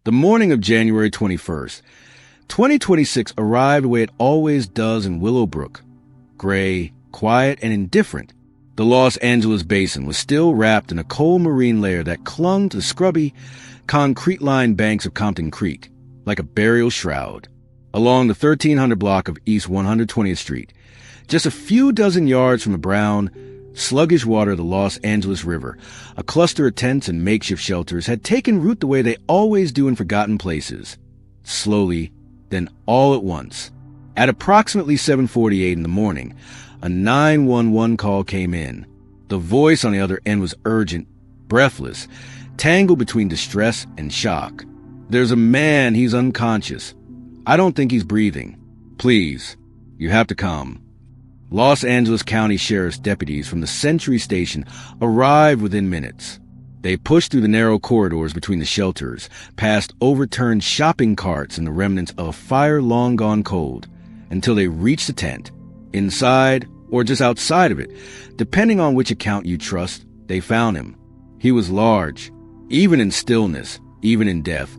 The morning of January 21st, 2026 arrived the way it always does in Willowbrook. Gray, quiet, and indifferent. The Los Angeles basin was still wrapped in a cold marine layer that clung to the scrubby, concrete-lined banks of Compton Creek like a burial shroud. Along the 1300 block of East 120th Street, just a few dozen yards from the brown, sluggish water of the Los Angeles River, a cluster of tents and makeshift shelters had taken root the way they always do in forgotten places. Slowly, then all at once. At approximately 7:48 in the morning, a 911 call came in. The voice on the other end was urgent, breathless, tangled between distress and shock. "There's a man, he's unconscious. I don't think he's breathing. Please, you have to come." Los Angeles County Sheriff's deputies from the Century Station arrived within minutes. They pushed through the narrow corridors between the shelters, past overturned shopping carts and the remnants of a fire long gone cold, until they reached the tent. Inside, or just outside of it, depending on which account you trust, they found him. He was large, even in stillness, even in death.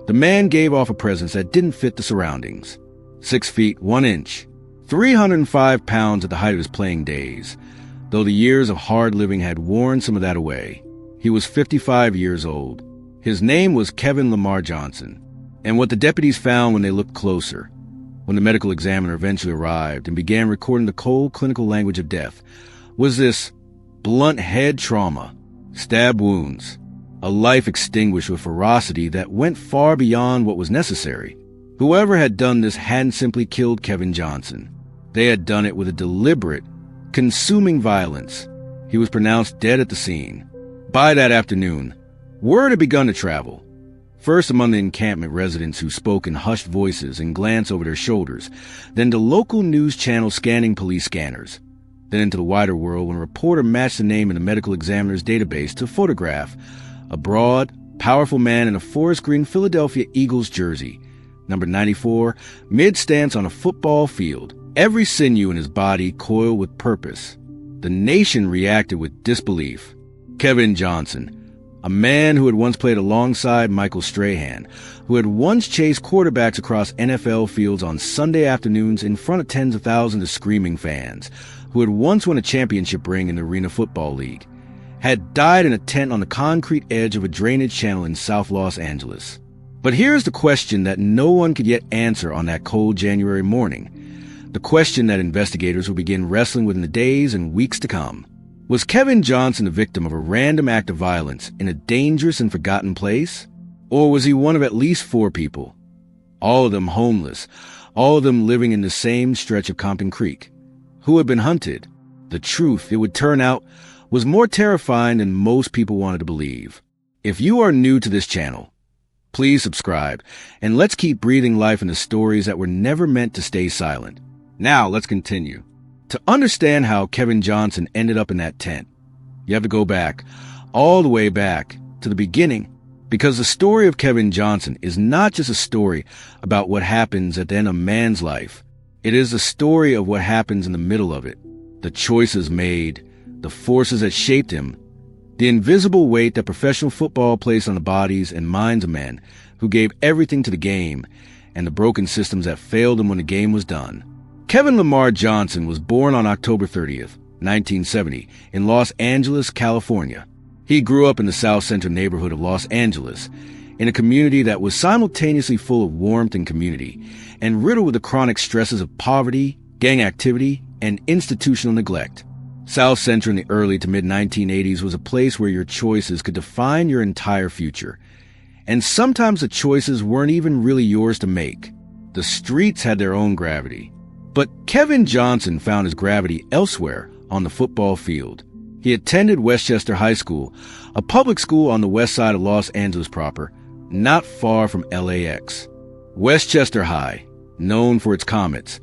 The man gave off a presence that didn't fit the surroundings. 6 feet, 1 inch, 305 pounds at the height of his playing days, though the years of hard living had worn some of that away. He was 55 years old. His name was Kevin Lamar Johnson. And what the deputies found when they looked closer, when the medical examiner eventually arrived and began recording the cold clinical language of death, was this blunt head trauma, stab wounds, a life extinguished with ferocity that went far beyond what was necessary. Whoever had done this hadn't simply killed Kevin Johnson. They had done it with a deliberate, consuming violence. He was pronounced dead at the scene. By that afternoon, word had begun to travel. First among the encampment residents who spoke in hushed voices and glanced over their shoulders, then to local news channels scanning police scanners, then into the wider world when a reporter matched the name in the medical examiner's database to photograph a broad, powerful man in a forest green Philadelphia Eagles jersey, number 94, mid-stance on a football field, every sinew in his body coiled with purpose. The nation reacted with disbelief. Kevin Johnson, a man who had once played alongside Michael Strahan, who had once chased quarterbacks across NFL fields on Sunday afternoons in front of tens of thousands of screaming fans, who had once won a championship ring in the Arena Football League, had died in a tent on the concrete edge of a drainage channel in South Los Angeles. But here's the question that no one could yet answer on that cold January morning, the question that investigators will begin wrestling with in the days and weeks to come. Was Kevin Johnson the victim of a random act of violence in a dangerous and forgotten place? Or was he one of at least 4 people, all of them homeless, all of them living in the same stretch of Compton Creek, who had been hunted? The truth, it would turn out, was more terrifying than most people wanted to believe. If you are new to this channel, please subscribe, and let's keep breathing life into stories that were never meant to stay silent. Now, let's continue. To understand how Kevin Johnson ended up in that tent, you have to go back, all the way back, to the beginning, because the story of Kevin Johnson is not just a story about what happens at the end of man's life. It is the story of what happens in the middle of it, the choices made, the forces that shaped him, the invisible weight that professional football placed on the bodies and minds of men who gave everything to the game, and the broken systems that failed them when the game was done. Kevin Lamar Johnson was born on October 30th, 1970, in Los Angeles, California. He grew up in the South Central neighborhood of Los Angeles, in a community that was simultaneously full of warmth and community, and riddled with the chronic stresses of poverty, gang activity, and institutional neglect. South Central in the early to mid-1980s was a place where your choices could define your entire future. And sometimes the choices weren't even really yours to make. The streets had their own gravity. But Kevin Johnson found his gravity elsewhere on the football field. He attended Westchester High School, a public school on the west side of Los Angeles proper, not far from LAX. Westchester High, known for its Comets,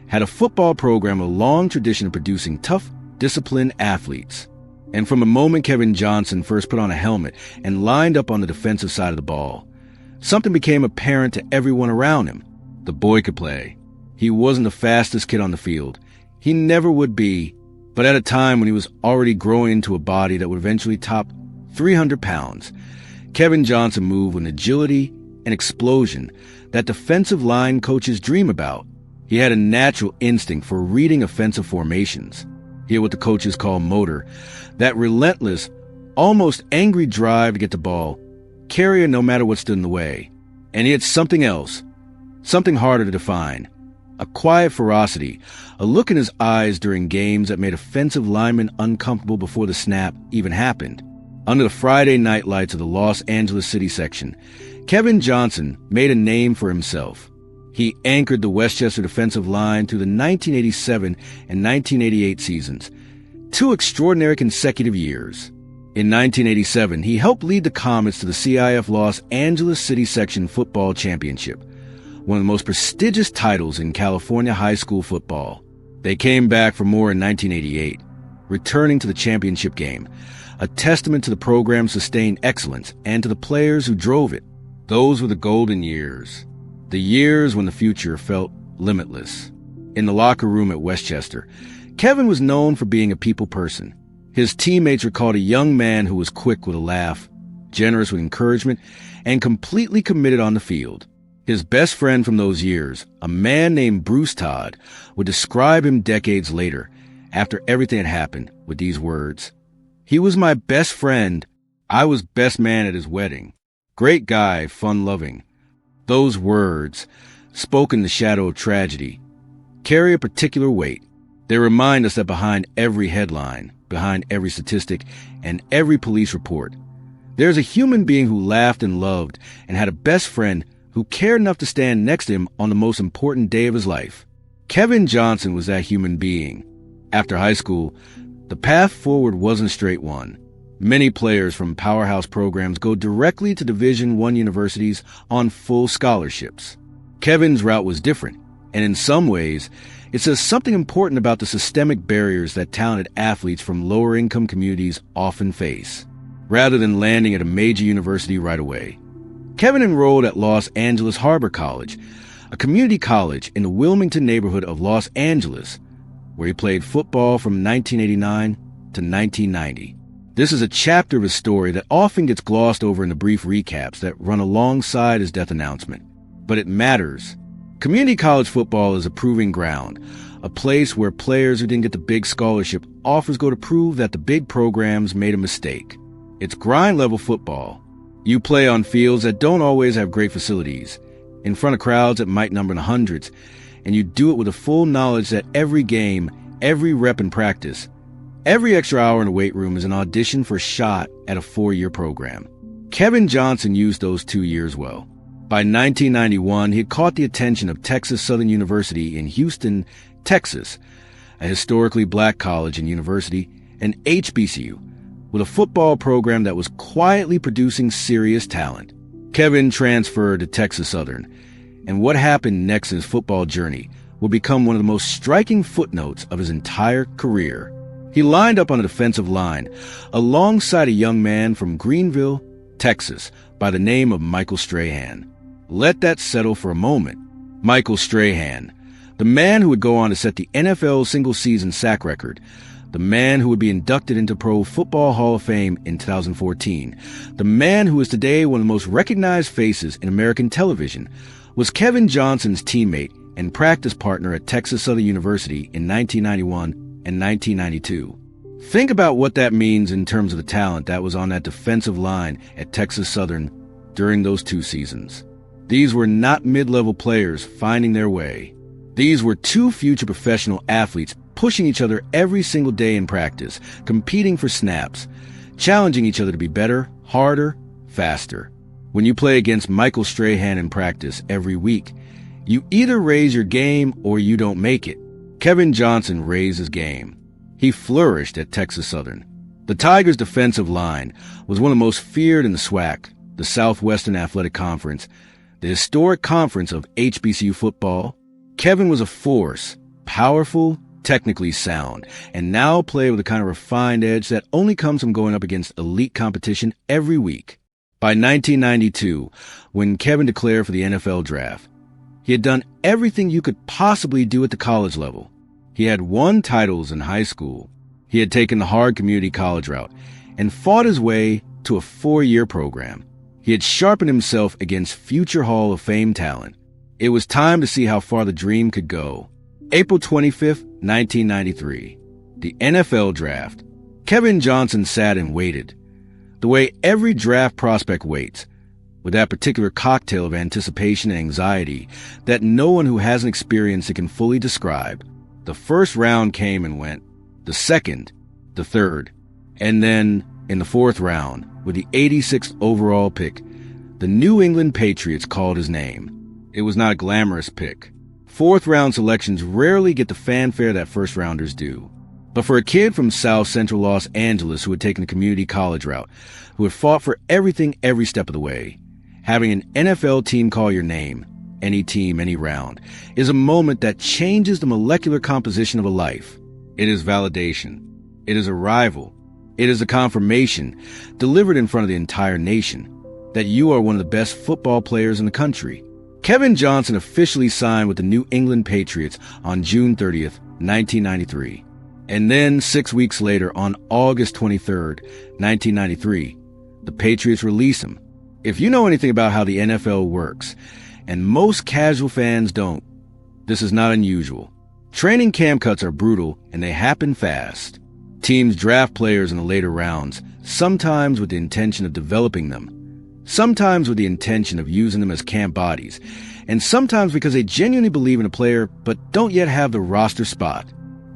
had a football program with a long tradition of producing tough, disciplined athletes. And from the moment Kevin Johnson first put on a helmet and lined up on the defensive side of the ball, something became apparent to everyone around him. The boy could play. He wasn't the fastest kid on the field. He never would be, but at a time when he was already growing into a body that would eventually top 300 pounds, Kevin Johnson moved with an agility and explosion that defensive line coaches dream about. He had a natural instinct for reading offensive formations. He had what the coaches call motor, that relentless, almost angry drive to get the ball, carrier no matter what stood in the way. And he had something else, something harder to define. A quiet ferocity, a look in his eyes during games that made offensive linemen uncomfortable before the snap even happened. Under the Friday night lights of the Los Angeles City section, Kevin Johnson made a name for himself. He anchored the Westchester defensive line through the 1987 and 1988 seasons, 2 extraordinary consecutive years. In 1987, he helped lead the Comets to the CIF Los Angeles City Section Football Championship, one of the most prestigious titles in California high school football. They came back for more in 1988, returning to the championship game, a testament to the program's sustained excellence and to the players who drove it. Those were the golden years. The years when the future felt limitless. In the locker room at Westchester, Kevin was known for being a people person. His teammates recalled a young man who was quick with a laugh, generous with encouragement, and completely committed on the field. His best friend from those years, a man named Bruce Todd, would describe him decades later, after everything had happened, with these words: "He was my best friend. I was best man at his wedding. Great guy, fun-loving." Those words, spoken in the shadow of tragedy, carry a particular weight. They remind us that behind every headline, behind every statistic, and every police report, there's a human being who laughed and loved and had a best friend who cared enough to stand next to him on the most important day of his life. Kevin Johnson was that human being. After high school, the path forward wasn't a straight one. Many players from powerhouse programs go directly to Division I universities on full scholarships. Kevin's route was different, and in some ways, it says something important about the systemic barriers that talented athletes from lower-income communities often face. Rather than landing at a major university right away, Kevin enrolled at Los Angeles Harbor College, a community college in the Wilmington neighborhood of Los Angeles, where he played football from 1989 to 1990. This is a chapter of his story that often gets glossed over in the brief recaps that run alongside his death announcement. But it matters. Community college football is a proving ground, a place where players who didn't get the big scholarship offers go to prove that the big programs made a mistake. It's grind-level football. You play on fields that don't always have great facilities, in front of crowds that might number in the hundreds, and you do it with a full knowledge that every game, every rep in practice, every extra hour in the weight room is an audition for a shot at a 4-year program. Kevin Johnson used those 2 years well. By 1991, he had caught the attention of Texas Southern University in Houston, Texas, a historically black college and university, and HBCU, with a football program that was quietly producing serious talent. Kevin transferred to Texas Southern, and what happened next in his football journey will become one of the most striking footnotes of his entire career. He lined up on the defensive line alongside a young man from Greenville, Texas, by the name of Michael Strahan. Let that settle for a moment. Michael Strahan, the man who would go on to set the NFL single-season sack record, the man who would be inducted into Pro Football Hall of Fame in 2014, the man who is today one of the most recognized faces in American television, was Kevin Johnson's teammate and practice partner at Texas Southern University in 1991 and 1992. Think about what that means in terms of the talent that was on that defensive line at Texas Southern during those 2 seasons. These were not mid-level players finding their way. These were 2 future professional athletes pushing each other every single day in practice, competing for snaps, challenging each other to be better, harder, faster. When you play against Michael Strahan in practice every week, you either raise your game or you don't make it. Kevin Johnson raised his game. He flourished at Texas Southern. The Tigers' defensive line was one of the most feared in the SWAC, the Southwestern Athletic Conference, the historic conference of HBCU football. Kevin was a force, powerful, technically sound, and now played with a kind of refined edge that only comes from going up against elite competition every week. By 1992, when Kevin declared for the NFL draft, he had done everything you could possibly do at the college level. He had won titles in high school. He had taken the hard community college route and fought his way to a 4-year program. He had sharpened himself against future Hall of Fame talent. It was time to see how far the dream could go. April 25th, 1993. The NFL Draft. Kevin Johnson sat and waited. The way every draft prospect waits, with that particular cocktail of anticipation and anxiety that no one who hasn't experienced it can fully describe. The first round came and went, the second, the third, and then, in the fourth round, with the 86th overall pick, the New England Patriots called his name. It was not a glamorous pick. Fourth-round selections rarely get the fanfare that first-rounders do. But for a kid from South Central Los Angeles who had taken the community college route, who had fought for everything every step of the way, having an NFL team call your name, any team, any round, is a moment that changes the molecular composition of a life. It is validation. It is arrival. It is a confirmation, delivered in front of the entire nation, that you are one of the best football players in the country. Kevin Johnson officially signed with the New England Patriots on June 30th, 1993. And then 6 weeks later, on August 23rd, 1993, the Patriots release him. If you know anything about how the NFL works, and most casual fans don't, this is not unusual. Training camp cuts are brutal, and they happen fast. Teams draft players in the later rounds, sometimes with the intention of developing them, sometimes with the intention of using them as camp bodies, and sometimes because they genuinely believe in a player but don't yet have the roster spot.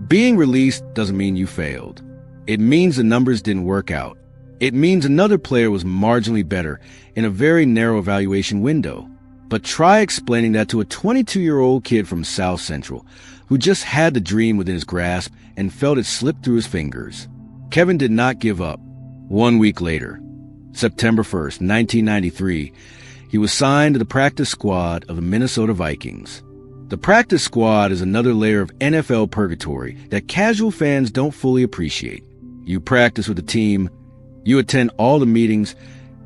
Being released doesn't mean you failed. It means the numbers didn't work out. It means another player was marginally better in a very narrow evaluation window. But try explaining that to a 22-year-old kid from South Central who just had the dream within his grasp and felt it slip through his fingers. Kevin did not give up. 1 week later, September 1st, 1993, he was signed to the practice squad of the Minnesota Vikings. The practice squad is another layer of NFL purgatory that casual fans don't fully appreciate. You practice with the team, you attend all the meetings,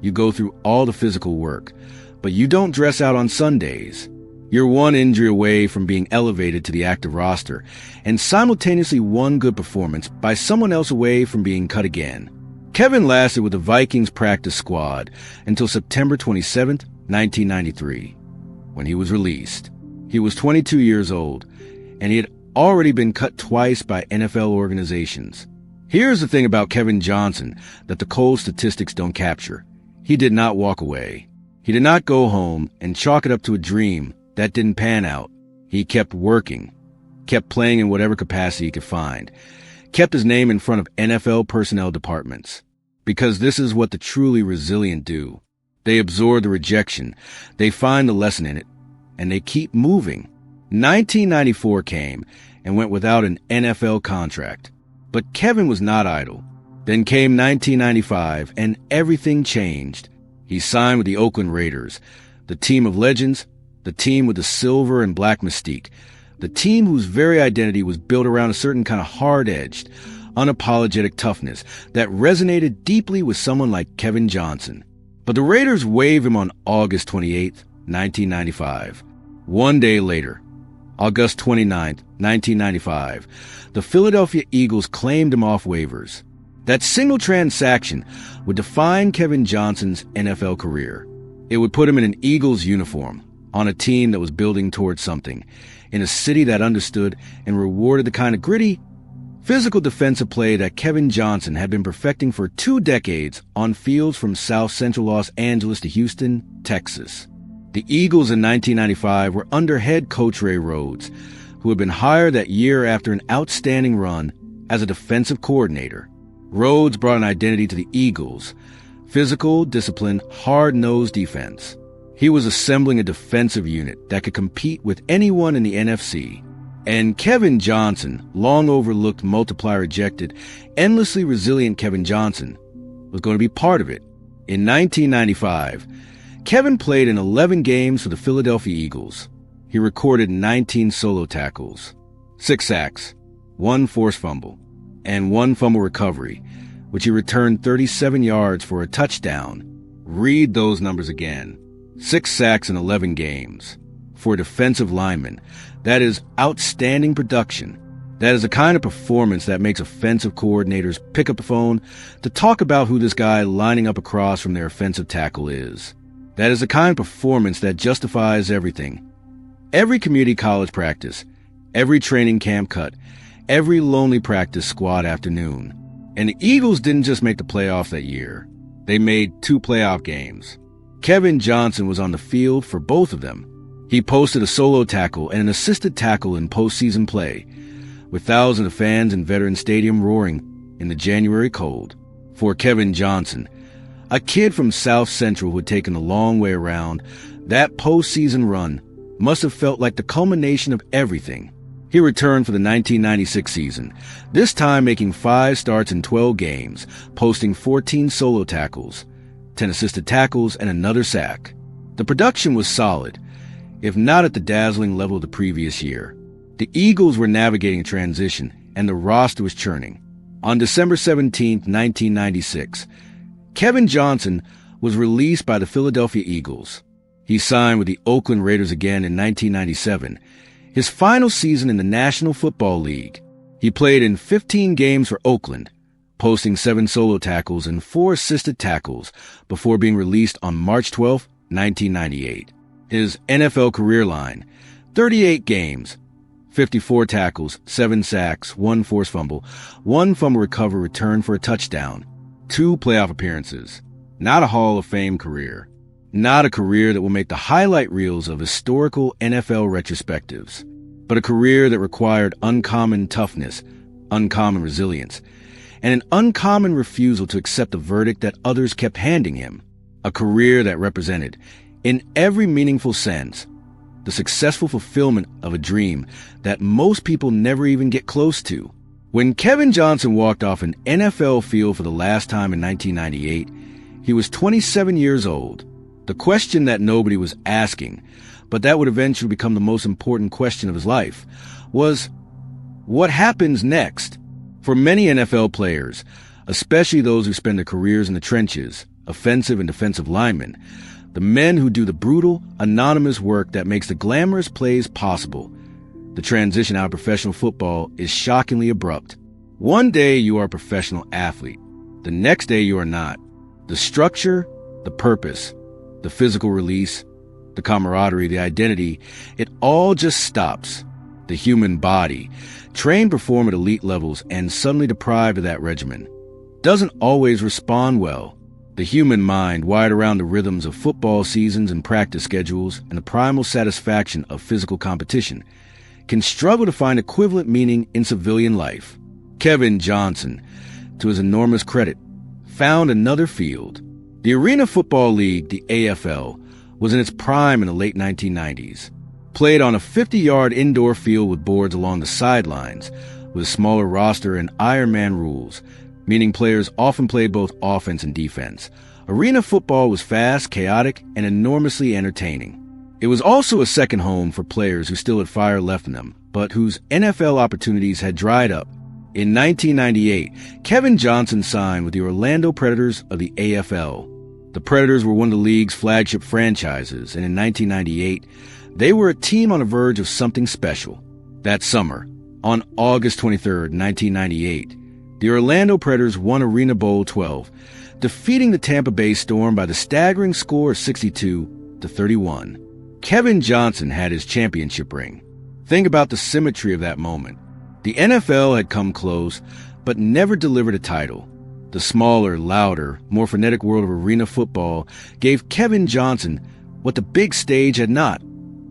you go through all the physical work, but you don't dress out on Sundays. You're one injury away from being elevated to the active roster, and simultaneously one good performance by someone else away from being cut again. Kevin lasted with the Vikings practice squad until September 27th, 1993, when he was released. He was 22 years old, and he had already been cut twice by NFL organizations. Here's the thing about Kevin Johnson that the cold statistics don't capture. He did not walk away. He did not go home and chalk it up to a dream that didn't pan out. He kept working, kept playing in whatever capacity he could find, kept his name in front of NFL personnel departments. Because this is what the truly resilient do. They absorb the rejection, they find the lesson in it, and they keep moving. 1994 came and went without an NFL contract. But Kevin was not idle. Then came 1995, and everything changed. He signed with the Oakland Raiders, the team of legends, the team with the silver and black mystique, the team whose very identity was built around a certain kind of hard-edged, unapologetic toughness that resonated deeply with someone like Kevin Johnson. But the Raiders waived him on August 28th, 1995. 1 day later, August 29th, 1995, the Philadelphia Eagles claimed him off waivers. That single transaction would define Kevin Johnson's NFL career. It would put him in an Eagles uniform, on a team that was building towards something, in a city that understood and rewarded the kind of gritty, physical defensive play that Kevin Johnson had been perfecting for 2 decades on fields from South Central Los Angeles to Houston, Texas. The Eagles in 1995 were under head coach Ray Rhodes, who had been hired that year after an outstanding run as a defensive coordinator. Rhodes brought an identity to the Eagles: physical, disciplined, hard-nosed defense. He was assembling a defensive unit that could compete with anyone in the NFC. And Kevin Johnson, long overlooked, multiply rejected, endlessly resilient Kevin Johnson, was going to be part of it. In 1995, Kevin played in 11 games for the Philadelphia Eagles. He recorded 19 solo tackles, 6 sacks, 1 forced fumble, and 1 fumble recovery, which he returned 37 yards for a touchdown. Read those numbers again. 6 sacks in 11 games. For a defensive lineman, that is outstanding production. That is the kind of performance that makes offensive coordinators pick up the phone to talk about who this guy lining up across from their offensive tackle is. That is the kind of performance that justifies everything. Every community college practice, every training camp cut, every lonely practice squad afternoon. And the Eagles didn't just make the playoffs that year. They made 2 playoff games. Kevin Johnson was on the field for both of them. He posted a solo tackle and an assisted tackle in postseason play, with thousands of fans in Veterans Stadium roaring in the January cold. For Kevin Johnson, a kid from South Central who had taken a long way around, that postseason run must have felt like the culmination of everything. He returned for the 1996 season, this time making 5 starts in 12 games, posting 14 solo tackles, 10 assisted tackles, and another sack. The production was solid, if not at the dazzling level of the previous year. The Eagles were navigating a transition, and the roster was churning. On December 17, 1996, Kevin Johnson was released by the Philadelphia Eagles. He signed with the Oakland Raiders again in 1997, his final season in the National Football League. He played in 15 games for Oakland, posting 7 solo tackles and 4 assisted tackles before being released on March 12, 1998. His NFL career line: 38 games, 54 tackles, 7 sacks, 1 forced fumble, 1 fumble recovery return for a touchdown, 2 playoff appearances. Not a Hall of Fame career. Not a career that will make the highlight reels of historical NFL retrospectives, but a career that required uncommon toughness, uncommon resilience, and an uncommon refusal to accept the verdict that others kept handing him. A career that represented, in every meaningful sense, the successful fulfillment of a dream that most people never even get close to. When Kevin Johnson walked off an NFL field for the last time in 1998, he was 27 years old. The question that nobody was asking, but that would eventually become the most important question of his life, was, what happens next? For many NFL players, especially those who spend their careers in the trenches, offensive and defensive linemen, the men who do the brutal, anonymous work that makes the glamorous plays possible, the transition out of professional football is shockingly abrupt. One day you are a professional athlete. The next day you are not. The structure, the purpose, the physical release, the camaraderie, the identity, it all just stops. The human body, trained to perform at elite levels and suddenly deprived of that regimen, doesn't always respond well. The human mind, wired around the rhythms of football seasons and practice schedules and the primal satisfaction of physical competition, can struggle to find equivalent meaning in civilian life. Kevin Johnson, to his enormous credit, found another field. The Arena Football League, the AFL, was in its prime in the late 1990s. Played on a 50-yard indoor field with boards along the sidelines, with a smaller roster and Iron Man rules, meaning players often played both offense and defense. Arena football was fast, chaotic, and enormously entertaining. It was also a second home for players who still had fire left in them, but whose NFL opportunities had dried up. In 1998, Kevin Johnson signed with the Orlando Predators of the AFL. The Predators were one of the league's flagship franchises, and in 1998, they were a team on the verge of something special. That summer, on August 23, 1998, the Orlando Predators won Arena Bowl 12, defeating the Tampa Bay Storm by the staggering score of 62-31. Kevin Johnson had his championship ring. Think about the symmetry of that moment. The NFL had come close, but never delivered a title. The smaller, louder, more frenetic world of arena football gave Kevin Johnson what the big stage had not,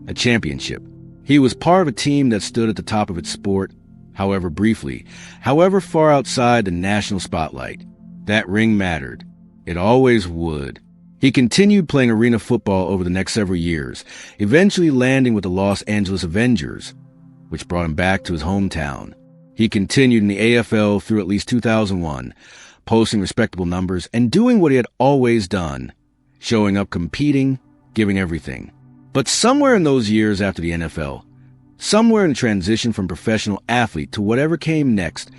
a championship. He was part of a team that stood at the top of its sport, however briefly, however far outside the national spotlight. That ring mattered. It always would. He continued playing arena football over the next several years, eventually landing with the Los Angeles Avengers, which brought him back to his hometown. He continued in the AFL through at least 2001, posting respectable numbers and doing what he had always done, showing up, competing, giving everything. But somewhere in those years after the NFL, somewhere in the transition from professional athlete to whatever came next,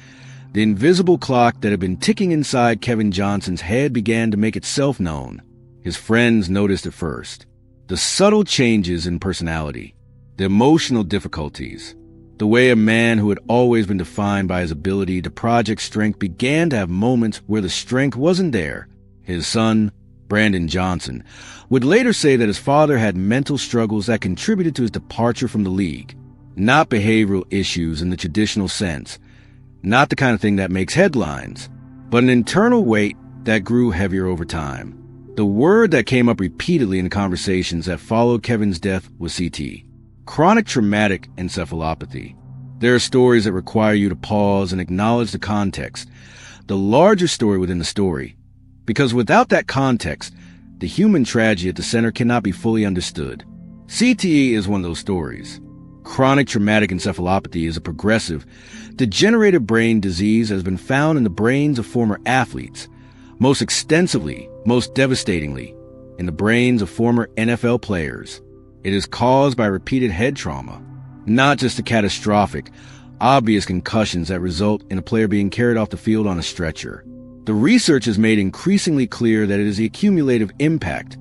the invisible clock that had been ticking inside Kevin Johnson's head began to make itself known. His friends noticed it first. The subtle changes in personality, the emotional difficulties, The way a man who had always been defined by his ability to project strength began to have moments where the strength wasn't there. His son, Brandon Johnson, would later say that his father had mental struggles that contributed to his departure from the league. Not behavioral issues in the traditional sense, not the kind of thing that makes headlines, but an internal weight that grew heavier over time. The word that came up repeatedly in the conversations that followed Kevin's death was CT, chronic traumatic encephalopathy. There are stories that require you to pause and acknowledge the context, the larger story within the story, because without that context, the human tragedy at the center cannot be fully understood. CTE is one of those stories. Chronic traumatic encephalopathy is a progressive, degenerative brain disease that has been found in the brains of former athletes, most extensively, most devastatingly, in the brains of former NFL players. It is caused by repeated head trauma, not just the catastrophic, obvious concussions that result in a player being carried off the field on a stretcher. The research has made increasingly clear that it is the accumulative impact,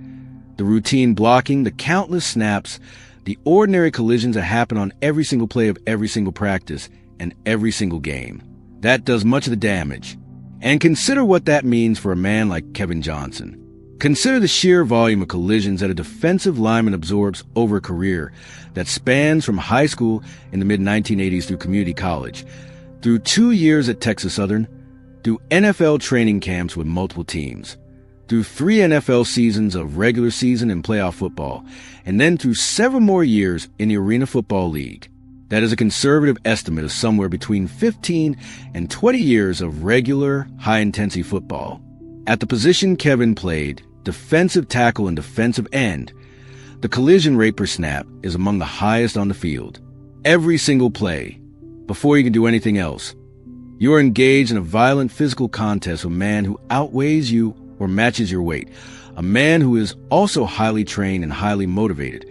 the routine blocking, the countless snaps, the ordinary collisions that happen on every single play of every single practice and every single game. That does much of the damage. And consider what that means for a man like Kevin Johnson. Consider the sheer volume of collisions that a defensive lineman absorbs over a career that spans from high school in the mid-1980s through community college, through 2 years at Texas Southern, through NFL training camps with multiple teams, through 3 NFL seasons of regular season and playoff football, and then through several more years in the Arena Football League. That is a conservative estimate of somewhere between 15 and 20 years of regular, high-intensity football. At the position Kevin played, defensive tackle and defensive end, the collision rate per snap is among the highest on the field. Every single play, before you can do anything else, you are engaged in a violent physical contest with a man who outweighs you or matches your weight, a man who is also highly trained and highly motivated,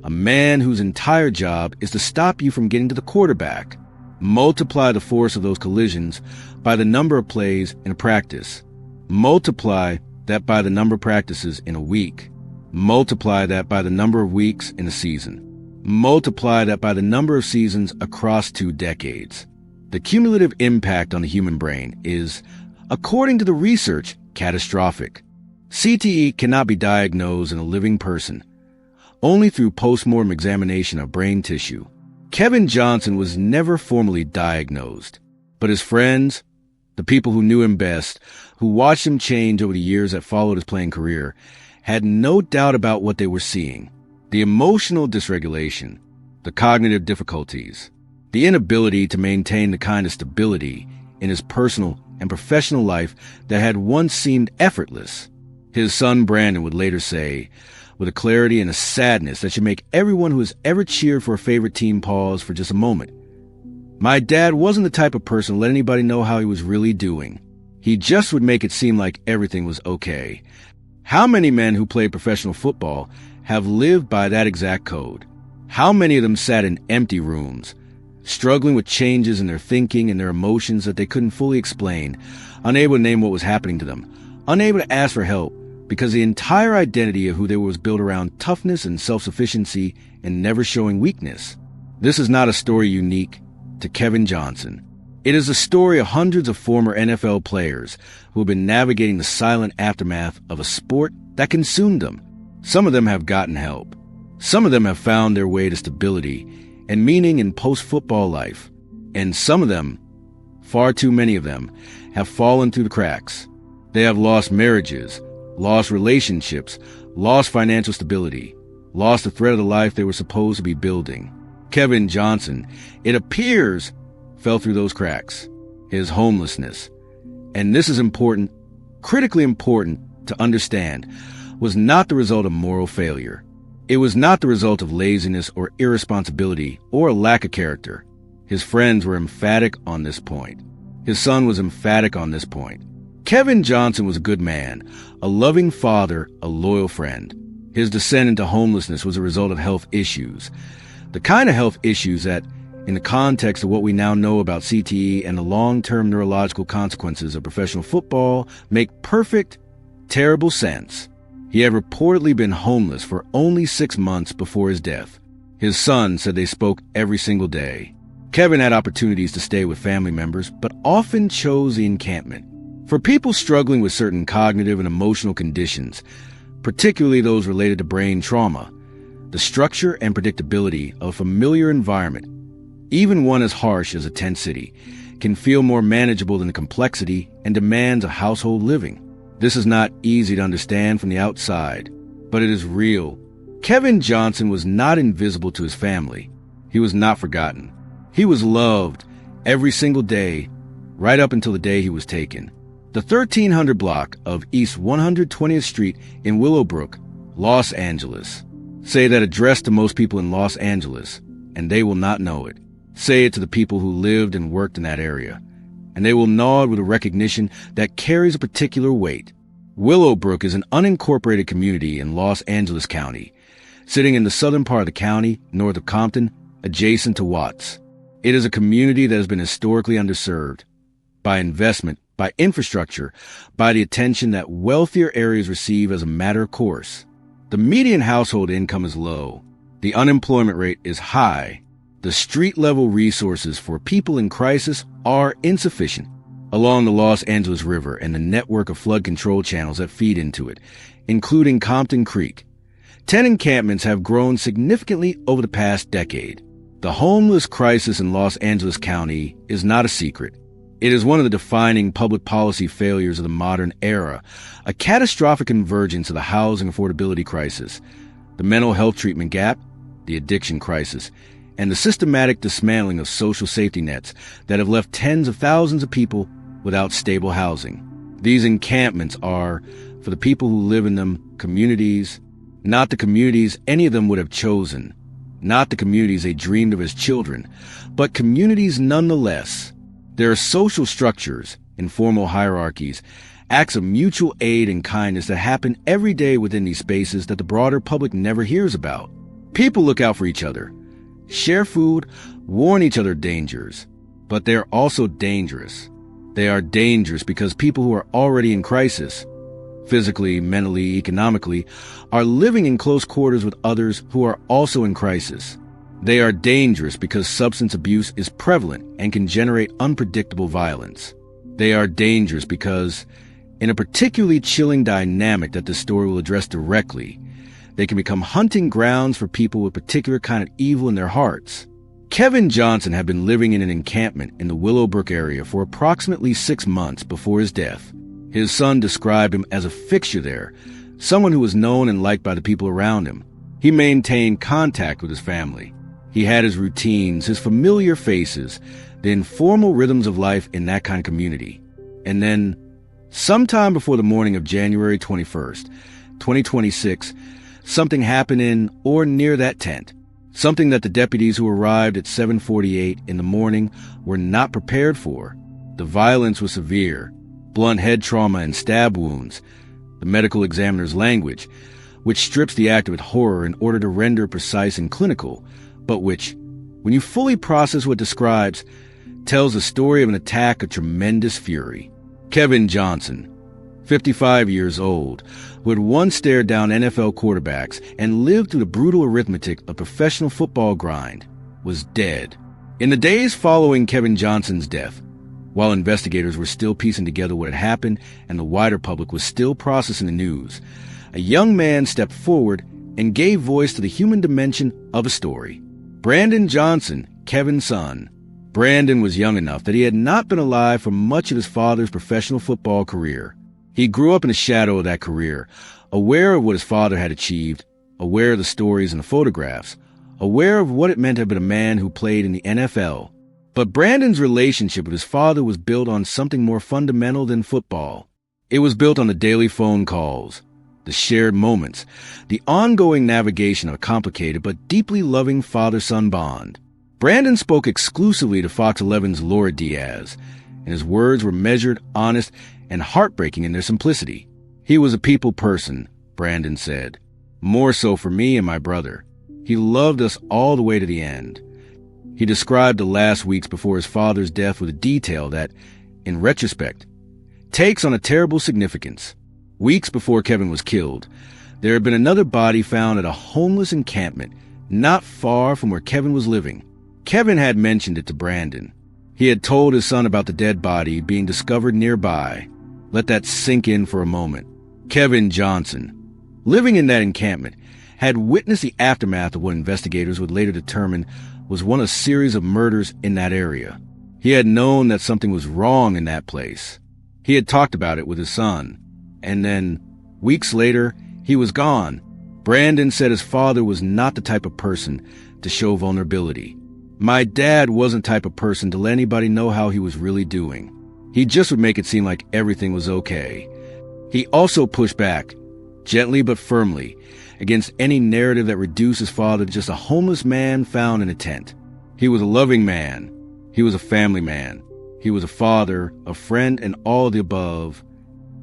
a man whose entire job is to stop you from getting to the quarterback. Multiply the force of those collisions by the number of plays in a practice. Multiply that by the number of practices in a week. Multiply that by the number of weeks in a season. Multiply that by the number of seasons across 2 decades. The cumulative impact on the human brain is, according to the research, catastrophic. CTE cannot be diagnosed in a living person, only through post-mortem examination of brain tissue. Kevin Johnson was never formally diagnosed, but his friends, the people who knew him best, who watched him change over the years that followed his playing career, had no doubt about what they were seeing. The emotional dysregulation, the cognitive difficulties, the inability to maintain the kind of stability in his personal and professional life that had once seemed effortless. His son Brandon would later say, with a clarity and a sadness that should make everyone who has ever cheered for a favorite team pause for just a moment, "My dad wasn't the type of person to let anybody know how he was really doing. He just would make it seem like everything was okay." How many men who played professional football have lived by that exact code? How many of them sat in empty rooms, struggling with changes in their thinking and their emotions that they couldn't fully explain, unable to name what was happening to them, unable to ask for help, because the entire identity of who they were was built around toughness and self-sufficiency and never showing weakness? This is not a story unique to Kevin Johnson. It is the story of hundreds of former NFL players who have been navigating the silent aftermath of a sport that consumed them. Some of them have gotten help. Some of them have found their way to stability and meaning in post-football life. And some of them, far too many of them, have fallen through the cracks. They have lost marriages, lost relationships, lost financial stability, lost the thread of the life they were supposed to be building. Kevin Johnson, it appears, fell through those cracks. His homelessness, and this is important, critically important to understand, was not the result of moral failure. It was not the result of laziness or irresponsibility or a lack of character. His friends were emphatic on this point. His son was emphatic on this point. Kevin Johnson was a good man, a loving father, a loyal friend. His descent into homelessness was a result of health issues. The kind of health issues that, in the context of what we now know about CTE and the long-term neurological consequences of professional football, make perfect, terrible sense. He had reportedly been homeless for only 6 months before his death. His son said they spoke every single day. Kevin had opportunities to stay with family members, but often chose the encampment. For people struggling with certain cognitive and emotional conditions, particularly those related to brain trauma, the structure and predictability of a familiar environment, even one as harsh as a tent city, can feel more manageable than the complexity and demands of household living. This is not easy to understand from the outside, but it is real. Kevin Johnson was not invisible to his family. He was not forgotten. He was loved every single day, right up until the day he was taken. The 1300 block of East 120th Street in Willowbrook, Los Angeles. Say that address to most people in Los Angeles, and they will not know it. Say it to the people who lived and worked in that area, and they will nod with a recognition that carries a particular weight. Willowbrook is an unincorporated community in Los Angeles County, sitting in the southern part of the county, north of Compton, adjacent to Watts. It is a community that has been historically underserved by investment, by infrastructure, by the attention that wealthier areas receive as a matter of course. The median household income is low. The unemployment rate is high. The street-level resources for people in crisis are insufficient. Along the Los Angeles River and the network of flood control channels that feed into it, including Compton Creek, 10 encampments have grown significantly over the past decade. The homeless crisis in Los Angeles County is not a secret. It is one of the defining public policy failures of the modern era, a catastrophic convergence of the housing affordability crisis, the mental health treatment gap, the addiction crisis, and the systematic dismantling of social safety nets that have left tens of thousands of people without stable housing. These encampments are, for the people who live in them, communities, not the communities any of them would have chosen, not the communities they dreamed of as children, but communities nonetheless. There are social structures, informal hierarchies, acts of mutual aid and kindness that happen every day within these spaces that the broader public never hears about. People look out for each other, share food, warn each other of dangers, but they are also dangerous. They are dangerous because people who are already in crisis, physically, mentally, economically, are living in close quarters with others who are also in crisis. They are dangerous because substance abuse is prevalent and can generate unpredictable violence. They are dangerous because, in a particularly chilling dynamic that this story will address directly, they can become hunting grounds for people with particular kind of evil in their hearts. Kevin Johnson had been living in an encampment in the Willowbrook area for approximately 6 months before his death. His son described him as a fixture there, someone who was known and liked by the people around him. He maintained contact with his family. He had his routines, his familiar faces, the informal rhythms of life in that kind of community. And then, sometime before the morning of January 21st, 2026, something happened in or near that tent. Something that the deputies who arrived at 7:48 in the morning were not prepared for. The violence was severe, blunt head trauma and stab wounds, the medical examiner's language, which strips the act of its horror in order to render precise and clinical, but which, when you fully process what it describes, tells the story of an attack of tremendous fury. Kevin Johnson, 55 years old, who had once stared down NFL quarterbacks and lived through the brutal arithmetic of professional football grind, was dead. In the days following Kevin Johnson's death, while investigators were still piecing together what had happened and the wider public was still processing the news, a young man stepped forward and gave voice to the human dimension of a story. Brandon Johnson, Kevin's son. Brandon was young enough that he had not been alive for much of his father's professional football career. He grew up in the shadow of that career, aware of what his father had achieved, aware of the stories and the photographs, aware of what it meant to have been a man who played in the NFL. But Brandon's relationship with his father was built on something more fundamental than football. It was built on the daily phone calls, the shared moments, the ongoing navigation of a complicated but deeply loving father-son bond. Brandon spoke exclusively to Fox 11's Laura Diaz, and his words were measured, honest, and heartbreaking in their simplicity. He was a people person, Brandon said, more so for me and my brother. He loved us all the way to the end. He described the last weeks before his father's death with a detail that, in retrospect, takes on a terrible significance. Weeks before Kevin was killed, there had been another body found at a homeless encampment not far from where Kevin was living. Kevin had mentioned it to Brandon. He had told his son about the dead body being discovered nearby. Let that sink in for a moment. Kevin Johnson, living in that encampment, had witnessed the aftermath of what investigators would later determine was one of a series of murders in that area. He had known that something was wrong in that place. He had talked about it with his son. And then, weeks later, he was gone. Brandon said his father was not the type of person to show vulnerability. My dad wasn't the type of person to let anybody know how he was really doing. He just would make it seem like everything was okay. He also pushed back, gently but firmly, against any narrative that reduced his father to just a homeless man found in a tent. He was a loving man. He was a family man. He was a father, a friend, and all of the above.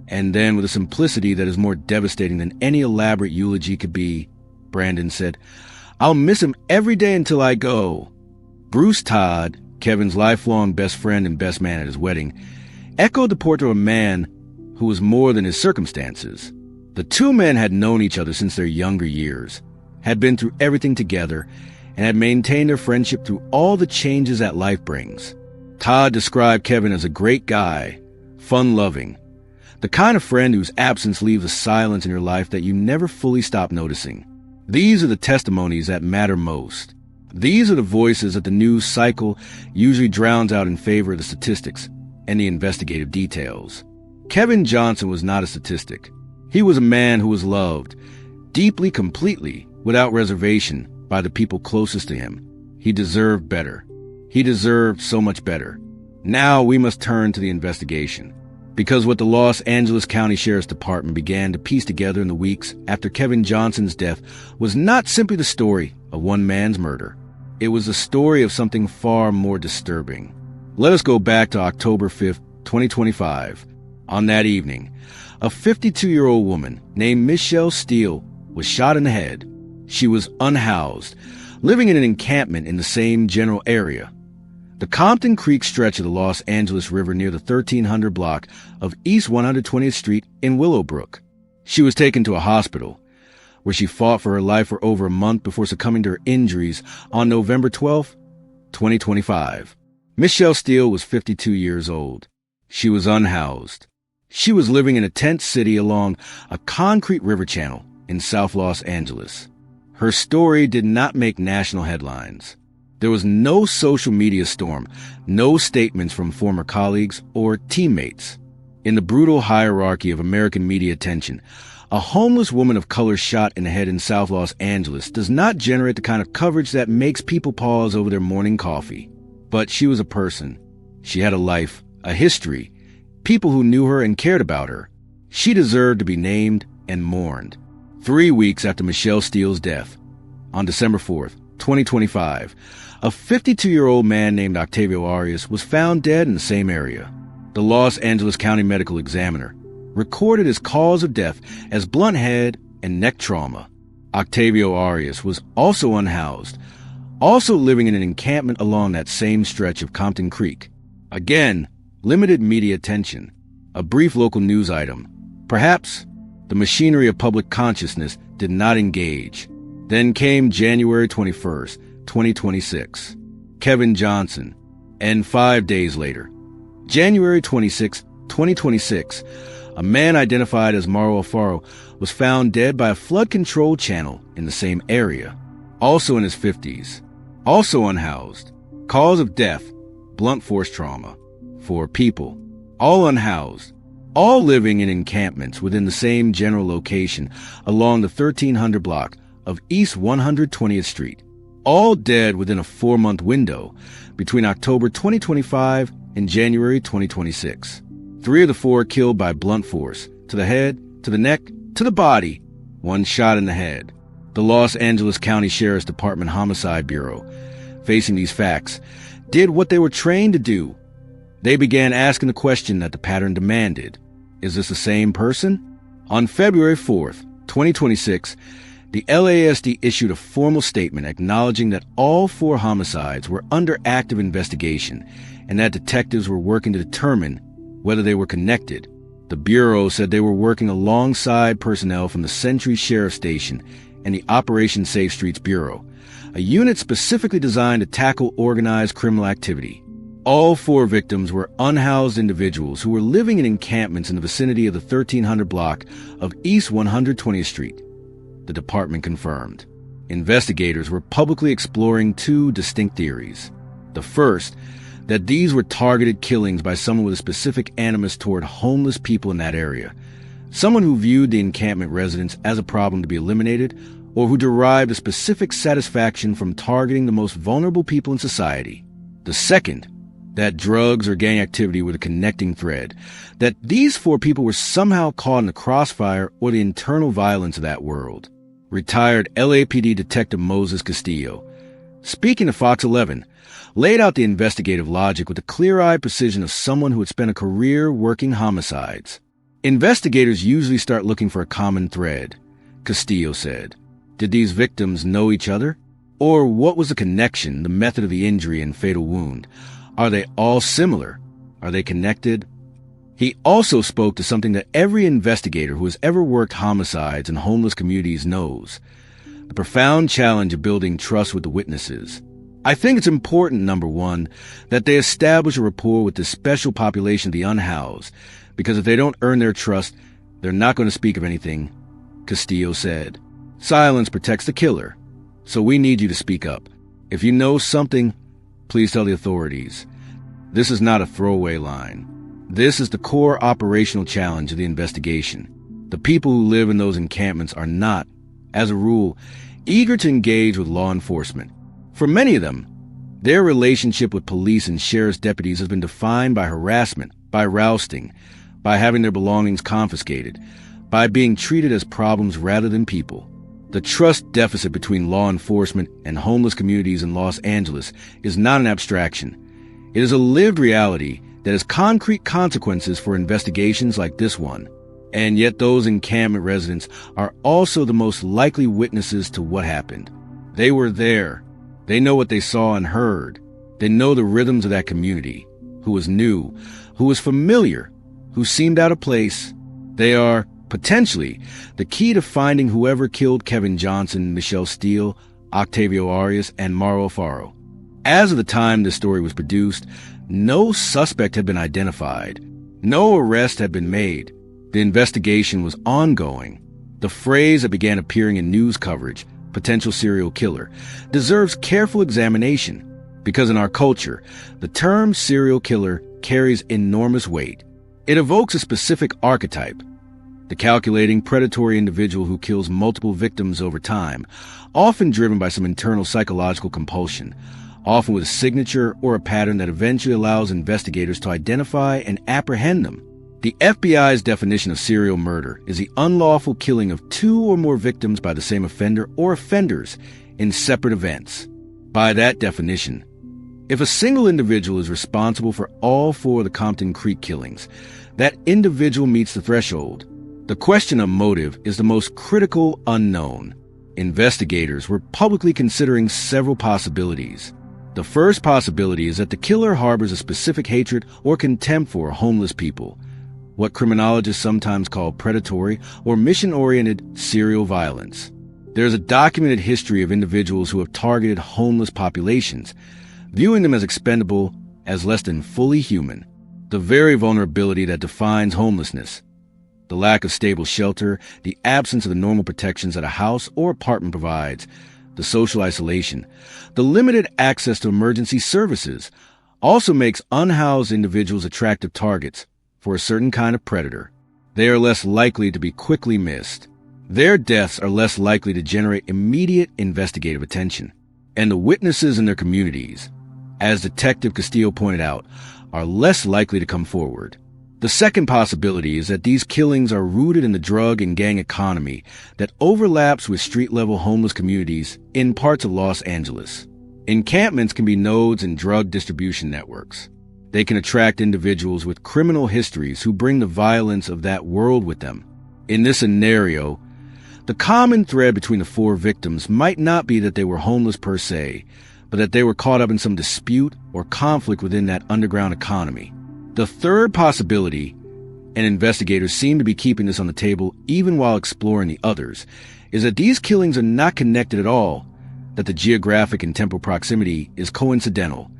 And then, with a simplicity that is more devastating than any elaborate eulogy could be, Brandon said, "I'll miss him every day until I go." Bruce Todd, Kevin's lifelong best friend and best man at his wedding, echoed the portrait of a man who was more than his circumstances. The two men had known each other since their younger years, had been through everything together, and had maintained their friendship through all the changes that life brings. Todd described Kevin as a great guy, fun-loving, the kind of friend whose absence leaves a silence in your life that you never fully stop noticing. These are the testimonies that matter most. These are the voices that the news cycle usually drowns out in favor of the statistics and the investigative details. Kevin Johnson was not a statistic. He was a man who was loved, deeply, completely, without reservation, by the people closest to him. He deserved better. He deserved so much better. Now we must turn to the investigation, because what the Los Angeles County Sheriff's Department began to piece together in the weeks after Kevin Johnson's death was not simply the story of one man's murder. It was the story of something far more disturbing. Let us go back to October 5th, 2025. On that evening, a 52-year-old woman named Michelle Steele was shot in the head. She was unhoused, living in an encampment in the same general area. The Compton Creek stretch of the Los Angeles River near the 1300 block of East 120th Street in Willowbrook. She was taken to a hospital, where she fought for her life for over a month before succumbing to her injuries on November 12, 2025. Michelle Steele was 52 years old. She was unhoused. She was living in a tent city along a concrete river channel in South Los Angeles. Her story did not make national headlines. There was no social media storm, no statements from former colleagues or teammates. In the brutal hierarchy of American media attention, a homeless woman of color shot in the head in South Los Angeles does not generate the kind of coverage that makes people pause over their morning coffee. But she was a person. She had a life, a history, people who knew her and cared about her. She deserved to be named and mourned. 3 weeks after Michelle Steele's death, on December 4th, 2025, a 52-year-old man named Octavio Arias was found dead in the same area. The Los Angeles County Medical Examiner recorded his cause of death as blunt head and neck trauma. Octavio Arias was also unhoused, also living in an encampment along that same stretch of Compton Creek. Again, limited media attention, a brief local news item. Perhaps the machinery of public consciousness did not engage. Then came January 21st, 2026. Kevin Johnson. And 5 days later, January 26, 2026, a man identified as Mauro Alfaro was found dead by a flood-control channel in the same area. Also in his 50s. Also unhoused. Cause of death, blunt force trauma. 4 people. All unhoused. All living in encampments within the same general location along the 1300 block of East 120th Street. All dead within a 4-month window between October 2025 and January 2026. 3 of the 4 killed by blunt force, to the head, to the neck, to the body, 1 shot in the head. The Los Angeles County Sheriff's Department Homicide Bureau, facing these facts, did what they were trained to do. They began asking the question that the pattern demanded. Is this the same person? On February 4th, 2026, the LASD issued a formal statement acknowledging that all 4 homicides were under active investigation and that detectives were working to determine whether they were connected. The Bureau said they were working alongside personnel from the Century Sheriff Station and the Operation Safe Streets Bureau a unit specifically designed to tackle organized criminal activity. All 4 victims were unhoused individuals who were living in encampments in the vicinity of the 1300 block of East 120th Street, the department confirmed. Investigators were publicly exploring 2 distinct theories. The first, that these were targeted killings by someone with a specific animus toward homeless people in that area, someone who viewed the encampment residents as a problem to be eliminated, or who derived a specific satisfaction from targeting the most vulnerable people in society. The second, that drugs or gang activity were the connecting thread, that these 4 people were somehow caught in the crossfire or the internal violence of that world. Retired LAPD Detective Moses Castillo, speaking to Fox 11, laid out the investigative logic with the clear-eyed precision of someone who had spent a career working homicides. Investigators usually start looking for a common thread, Castillo said. Did these victims know each other? Or what was the connection, the method of the injury and fatal wound? Are they all similar? Are they connected? He also spoke to something that every investigator who has ever worked homicides in homeless communities knows: the profound challenge of building trust with the witnesses. I think it's important, number one, that they establish a rapport with this special population of the unhoused, because if they don't earn their trust, they're not going to speak of anything, Castillo said. Silence protects the killer, so we need you to speak up. If you know something, please tell the authorities. This is not a throwaway line. This is the core operational challenge of the investigation. The people who live in those encampments are not, as a rule, eager to engage with law enforcement. For many of them, their relationship with police and sheriff's deputies has been defined by harassment, by rousting, by having their belongings confiscated, by being treated as problems rather than people. The trust deficit between law enforcement and homeless communities in Los Angeles is not an abstraction. It is a lived reality that has concrete consequences for investigations like this one. And yet those encampment residents are also the most likely witnesses to what happened. They were there. They know what they saw and heard. They know the rhythms of that community, who was new, who was familiar, who seemed out of place. They are, potentially, the key to finding whoever killed Kevin Johnson, Michelle Steele, Octavio Arias, and Mauro Faro. As of the time this story was produced, no suspect had been identified. No arrest had been made. The investigation was ongoing. The phrase that began appearing in news coverage, potential serial killer, deserves careful examination, because in our culture, the term serial killer carries enormous weight. It evokes a specific archetype, the calculating, predatory individual who kills multiple victims over time, often driven by some internal psychological compulsion, often with a signature or a pattern that eventually allows investigators to identify and apprehend them. The FBI's definition of serial murder is the unlawful killing of 2 or more victims by the same offender or offenders in separate events. By that definition, if a single individual is responsible for all 4 of the Compton Creek killings, that individual meets the threshold. The question of motive is the most critical unknown. Investigators were publicly considering several possibilities. The first possibility is that the killer harbors a specific hatred or contempt for homeless people, what criminologists sometimes call predatory or mission-oriented serial violence. There's a documented history of individuals who have targeted homeless populations, viewing them as expendable, as less than fully human. The very vulnerability that defines homelessness, the lack of stable shelter, the absence of the normal protections that a house or apartment provides, the social isolation, the limited access to emergency services, also makes unhoused individuals attractive targets for a certain kind of predator. They are less likely to be quickly missed. Their deaths are less likely to generate immediate investigative attention. And the witnesses in their communities, as Detective Castillo pointed out, are less likely to come forward. The second possibility is that these killings are rooted in the drug and gang economy that overlaps with street-level homeless communities in parts of Los Angeles. Encampments can be nodes in drug distribution networks. They can attract individuals with criminal histories who bring the violence of that world with them. In this scenario, the common thread between the 4 victims might not be that they were homeless per se, but that they were caught up in some dispute or conflict within that underground economy. The third possibility, and investigators seem to be keeping this on the table even while exploring the others, is that these killings are not connected at all, that the geographic and temporal proximity is coincidental,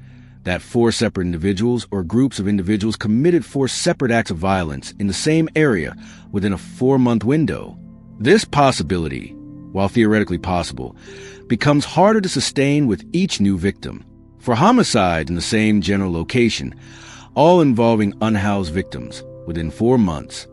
that 4 separate individuals or groups of individuals committed 4 separate acts of violence in the same area within a 4-month window. This possibility, while theoretically possible, becomes harder to sustain with each new victim. For homicide in the same general location, all involving unhoused victims within 4 months,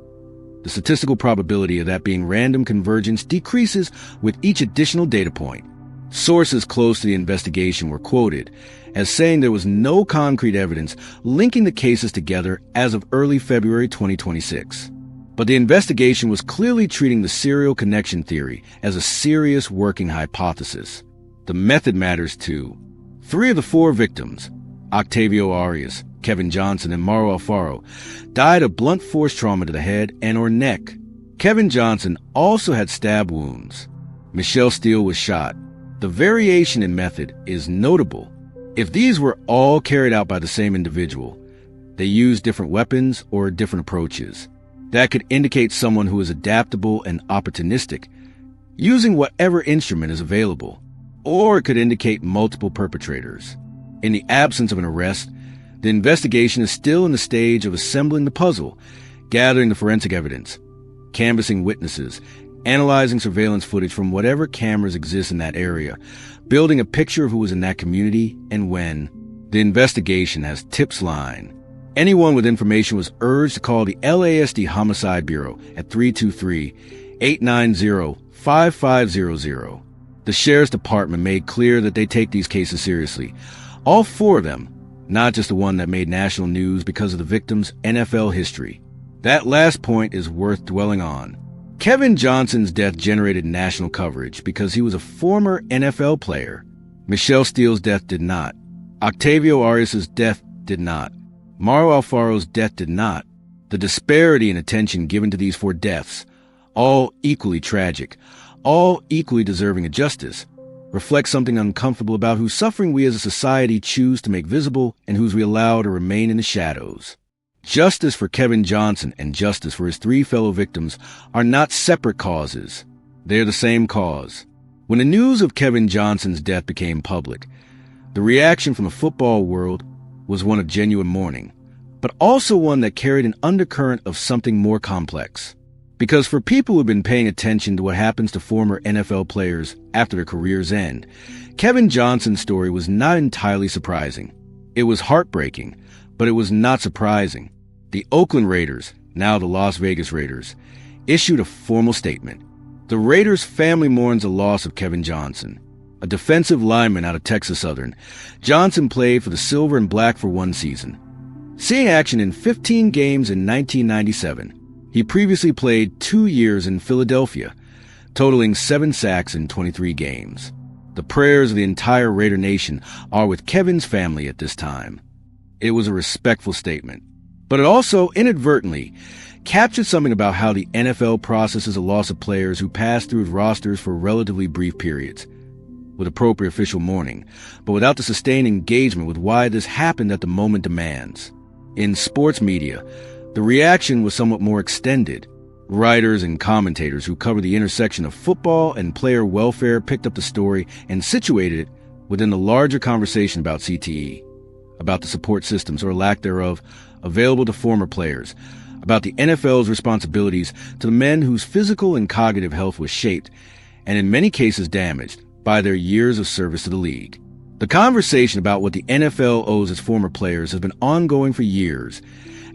the statistical probability of that being random convergence decreases with each additional data point. Sources close to the investigation were quoted as saying there was no concrete evidence linking the cases together as of early February 2026. But the investigation was clearly treating the serial connection theory as a serious working hypothesis. The method matters too. 3 of the 4 victims, Octavio Arias, Kevin Johnson, and Mauro Alfaro, died of blunt force trauma to the head and/or neck. Kevin Johnson also had stab wounds. Michelle Steele was shot. The variation in method is notable. If these were all carried out by the same individual, they used different weapons or different approaches. That could indicate someone who is adaptable and opportunistic, using whatever instrument is available, or it could indicate multiple perpetrators. In the absence of an arrest, the investigation is still in the stage of assembling the puzzle, gathering the forensic evidence, canvassing witnesses, analyzing surveillance footage from whatever cameras exist in that area, building a picture of who was in that community and when. The investigation has tips line. Anyone with information was urged to call the LASD Homicide Bureau at 323-890-5500. The Sheriff's Department made clear that they take these cases seriously. All 4 of them, not just the one that made national news because of the victim's NFL history. That last point is worth dwelling on. Kevin Johnson's death generated national coverage because he was a former NFL player. Michelle Steele's death did not. Octavio Arias' death did not. Mauro Alfaro's death did not. The disparity in attention given to these 4 deaths, all equally tragic, all equally deserving of justice, reflects something uncomfortable about whose suffering we as a society choose to make visible and whose we allow to remain in the shadows. Justice for Kevin Johnson and justice for his 3 fellow victims are not separate causes. They are the same cause. When the news of Kevin Johnson's death became public, the reaction from the football world was one of genuine mourning, but also one that carried an undercurrent of something more complex. Because for people who have been paying attention to what happens to former NFL players after their careers end, Kevin Johnson's story was not entirely surprising. It was heartbreaking, but it was not surprising. The Oakland Raiders, now the Las Vegas Raiders, issued a formal statement. The Raiders' family mourns the loss of Kevin Johnson, a defensive lineman out of Texas Southern. Johnson played for the Silver and Black for 1 season. Seeing action in 15 games in 1997, he previously played 2 years in Philadelphia, totaling 7 sacks in 23 games. The prayers of the entire Raider Nation are with Kevin's family at this time. It was a respectful statement, but it also inadvertently captured something about how the NFL processes the loss of players who pass through its rosters for relatively brief periods, with appropriate official mourning, but without the sustained engagement with why this happened that the moment demands. In sports media, the reaction was somewhat more extended. Writers and commentators who cover the intersection of football and player welfare picked up the story and situated it within the larger conversation about CTE, about the support systems, or lack thereof, available to former players, about the NFL's responsibilities to the men whose physical and cognitive health was shaped, and in many cases damaged, by their years of service to the league. The conversation about what the NFL owes its former players has been ongoing for years,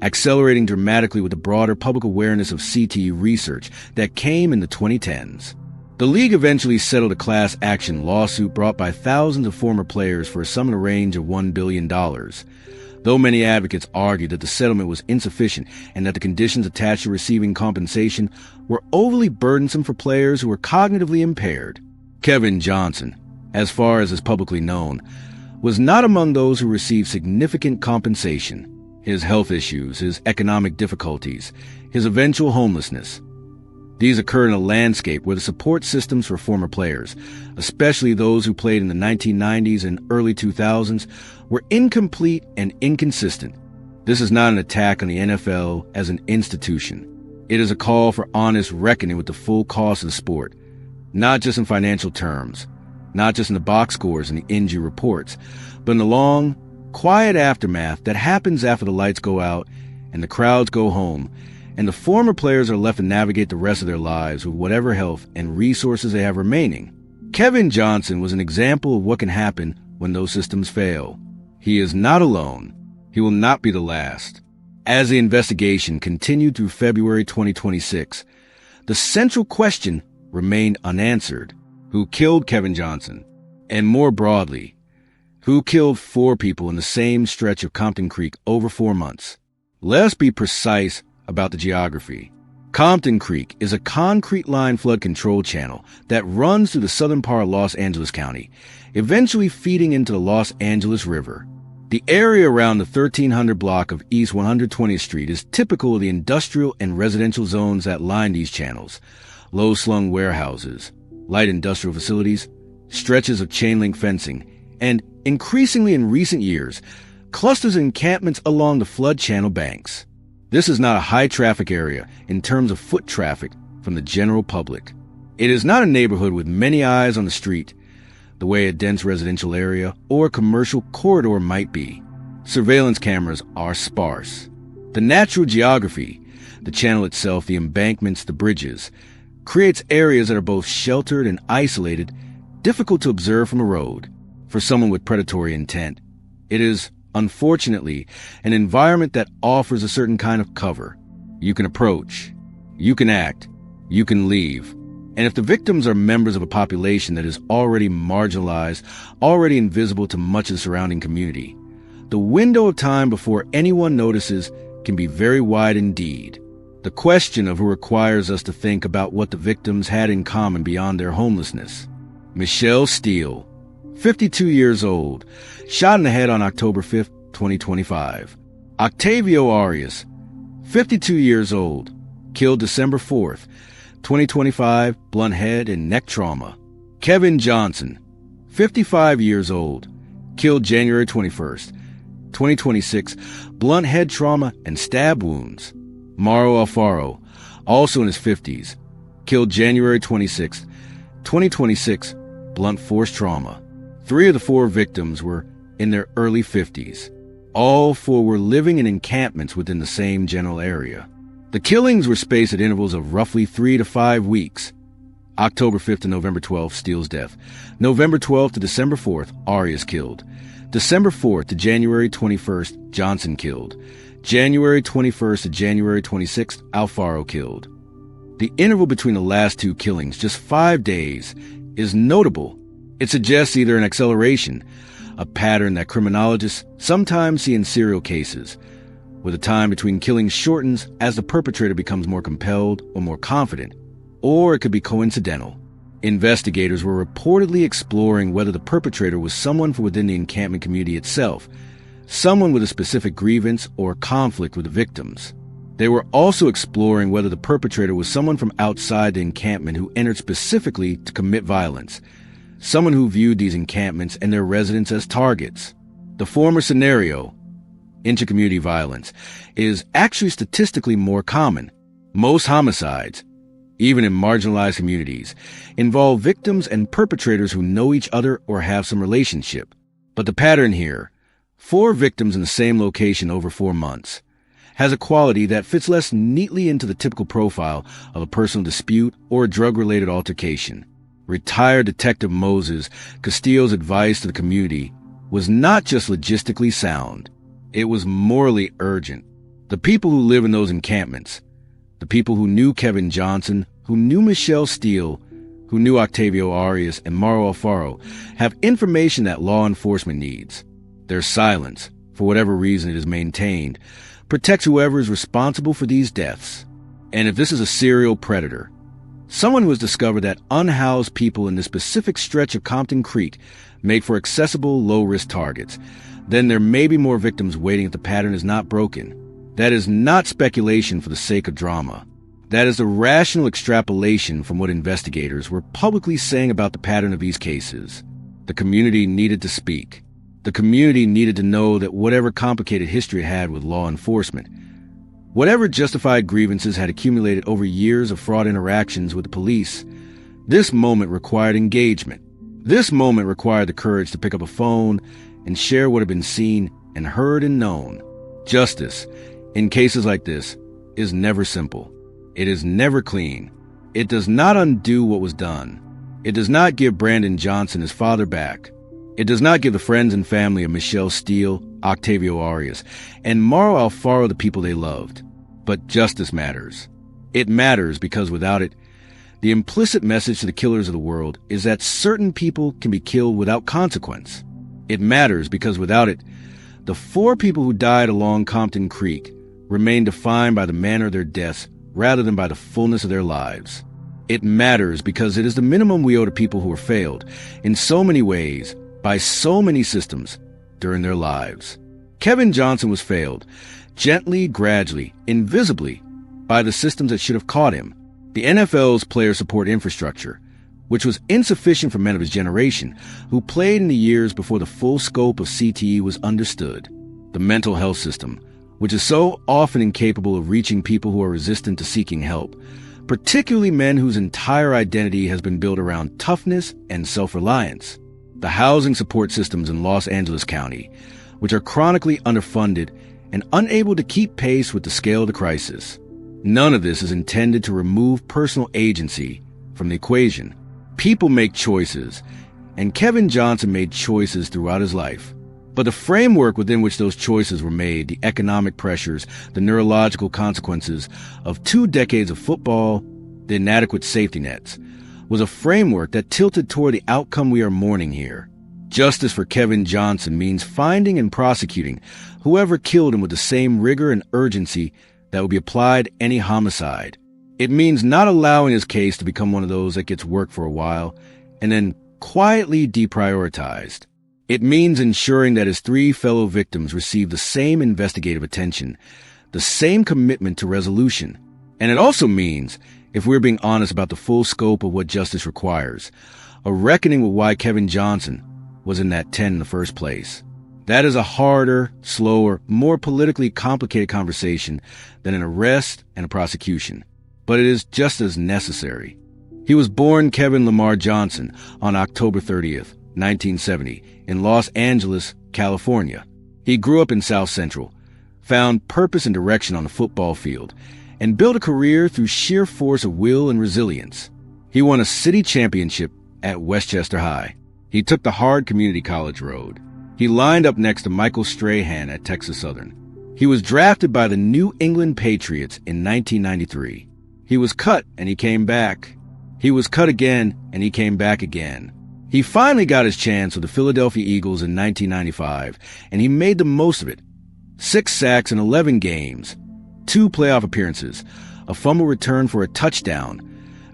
accelerating dramatically with the broader public awareness of CTE research that came in the 2010s. The league eventually settled a class action lawsuit brought by thousands of former players for a sum in a range of $1 billion, though many advocates argued that the settlement was insufficient and that the conditions attached to receiving compensation were overly burdensome for players who were cognitively impaired. Kevin Johnson, as far as is publicly known, was not among those who received significant compensation. His health issues, his economic difficulties, his eventual homelessness. These occurred in a landscape where the support systems for former players, especially those who played in the 1990s and early 2000s, were incomplete and inconsistent. This is not an attack on the NFL as an institution. It is a call for honest reckoning with the full cost of the sport, not just in financial terms, not just in the box scores and the injury reports, but in the long, quiet aftermath that happens after the lights go out and the crowds go home, and the former players are left to navigate the rest of their lives with whatever health and resources they have remaining. Kevin Johnson was an example of what can happen when those systems fail. He is not alone. He will not be the last. As the investigation continued through February 2026, the central question remained unanswered. Who killed Kevin Johnson? And more broadly, who killed 4 people in the same stretch of Compton Creek over 4 months? Let's be precise about the geography. Compton Creek is a concrete-lined flood control channel that runs through the southern part of Los Angeles County, eventually feeding into the Los Angeles River. The area around the 1300 block of East 120th Street is typical of the industrial and residential zones that line these channels: low-slung warehouses, light industrial facilities, stretches of chain-link fencing, and, increasingly in recent years, clusters of encampments along the flood channel banks. This is not a high-traffic area in terms of foot traffic from the general public. It is not a neighborhood with many eyes on the street, the way a dense residential area or commercial corridor might be. Surveillance cameras are sparse. The natural geography, the channel itself, the embankments, the bridges, creates areas that are both sheltered and isolated, difficult to observe from a road. For someone with predatory intent, it is, unfortunately, an environment that offers a certain kind of cover. You can approach, you can act, you can leave. And if the victims are members of a population that is already marginalized, already invisible to much of the surrounding community, the window of time before anyone notices can be very wide indeed. The question of who requires us to think about what the victims had in common beyond their homelessness. Michelle Steele, 52 years old, shot in the head on October 5th, 2025. Octavio Arias, 52 years old, killed December 4th, 2025, blunt head and neck trauma. Kevin Johnson, 55 years old, killed January 21st, 2026, blunt head trauma and stab wounds. Mauro Alfaro, also in his 50s, killed January 26th, 2026, blunt force trauma. 3 of the 4 victims were in their early 50s. All 4 were living in encampments within the same general area. The killings were spaced at intervals of roughly 3 to 5 weeks. October 5th to November 12th, Steele's death. November 12th to December 4th, Arias killed. December 4th to January 21st, Johnson killed. January 21st to January 26th, Alfaro killed. The interval between the last 2 killings, just 5 days, is notable. It suggests either an acceleration, a pattern that criminologists sometimes see in serial cases, where the time between killings shortens as the perpetrator becomes more compelled or more confident, or it could be coincidental. Investigators were reportedly exploring whether the perpetrator was someone from within the encampment community itself, someone with a specific grievance or conflict with the victims. They were also exploring whether the perpetrator was someone from outside the encampment who entered specifically to commit violence, someone who viewed these encampments and their residents as targets. The former scenario, inter-community violence, is actually statistically more common. Most homicides, even in marginalized communities, involve victims and perpetrators who know each other or have some relationship. But the pattern here, 4 victims in the same location over 4 months, has a quality that fits less neatly into the typical profile of a personal dispute or a drug-related altercation. Retired Detective Moses Castillo's advice to the community was not just logistically sound, it was morally urgent. The people who live in those encampments, the people who knew Kevin Johnson, who knew Michelle Steele, who knew Octavio Arias and Mauro Alfaro, have information that law enforcement needs. Their silence, for whatever reason it is maintained, protects whoever is responsible for these deaths. And if this is a serial predator, someone who has discovered that unhoused people in this specific stretch of Compton Creek make for accessible, low-risk targets, then there may be more victims waiting if the pattern is not broken. That is not speculation for the sake of drama. That is a rational extrapolation from what investigators were publicly saying about the pattern of these cases. The community needed to speak. The community needed to know that whatever complicated history it had with law enforcement, whatever justified grievances had accumulated over years of fraught interactions with the police, this moment required engagement. This moment required the courage to pick up a phone and share what had been seen and heard and known. Justice, in cases like this, is never simple. It is never clean. It does not undo what was done. It does not give Brandon Johnson his father back. It does not give the friends and family of Michelle Steele, Octavio Arias, and Mauro Alfaro the people they loved. But justice matters. It matters because without it, the implicit message to the killers of the world is that certain people can be killed without consequence. It matters because without it, the 4 people who died along Compton Creek remain defined by the manner of their deaths rather than by the fullness of their lives. It matters because it is the minimum we owe to people who were failed in so many ways by so many systems during their lives. Kevin Johnson was failed, gently, gradually, invisibly, by the systems that should have caught him. The NFL's player support infrastructure, which was insufficient for men of his generation who played in the years before the full scope of CTE was understood. The mental health system, which is so often incapable of reaching people who are resistant to seeking help, particularly men whose entire identity has been built around toughness and self-reliance. The housing support systems in Los Angeles County, which are chronically underfunded and unable to keep pace with the scale of the crisis. None of this is intended to remove personal agency from the equation. People make choices, and Kevin Johnson made choices throughout his life. But the framework within which those choices were made, the economic pressures, the neurological consequences of 2 decades of football, the inadequate safety nets, was a framework that tilted toward the outcome we are mourning here. Justice for Kevin Johnson means finding and prosecuting whoever killed him with the same rigor and urgency that would be applied to any homicide. It means not allowing his case to become one of those that gets worked for a while and then quietly deprioritized. It means ensuring that his 3 fellow victims receive the same investigative attention, the same commitment to resolution. And it also means, if we're being honest about the full scope of what justice requires, a reckoning with why Kevin Johnson was in that 10 in the first place. That is a harder, slower, more politically complicated conversation than an arrest and a prosecution. But it is just as necessary. He was born Kevin Lamar Johnson on October 30th, 1970, in Los Angeles, California. He grew up in South Central, found purpose and direction on the football field, and built a career through sheer force of will and resilience. He won a city championship at Westchester High. He took the hard community college road. He lined up next to Michael Strahan at Texas Southern. He was drafted by the New England Patriots in 1993. He was cut and he came back. He was cut again and he came back again. He finally got his chance with the Philadelphia Eagles in 1995, and he made the most of it. 6 sacks in 11 games, 2 playoff appearances, a fumble return for a touchdown,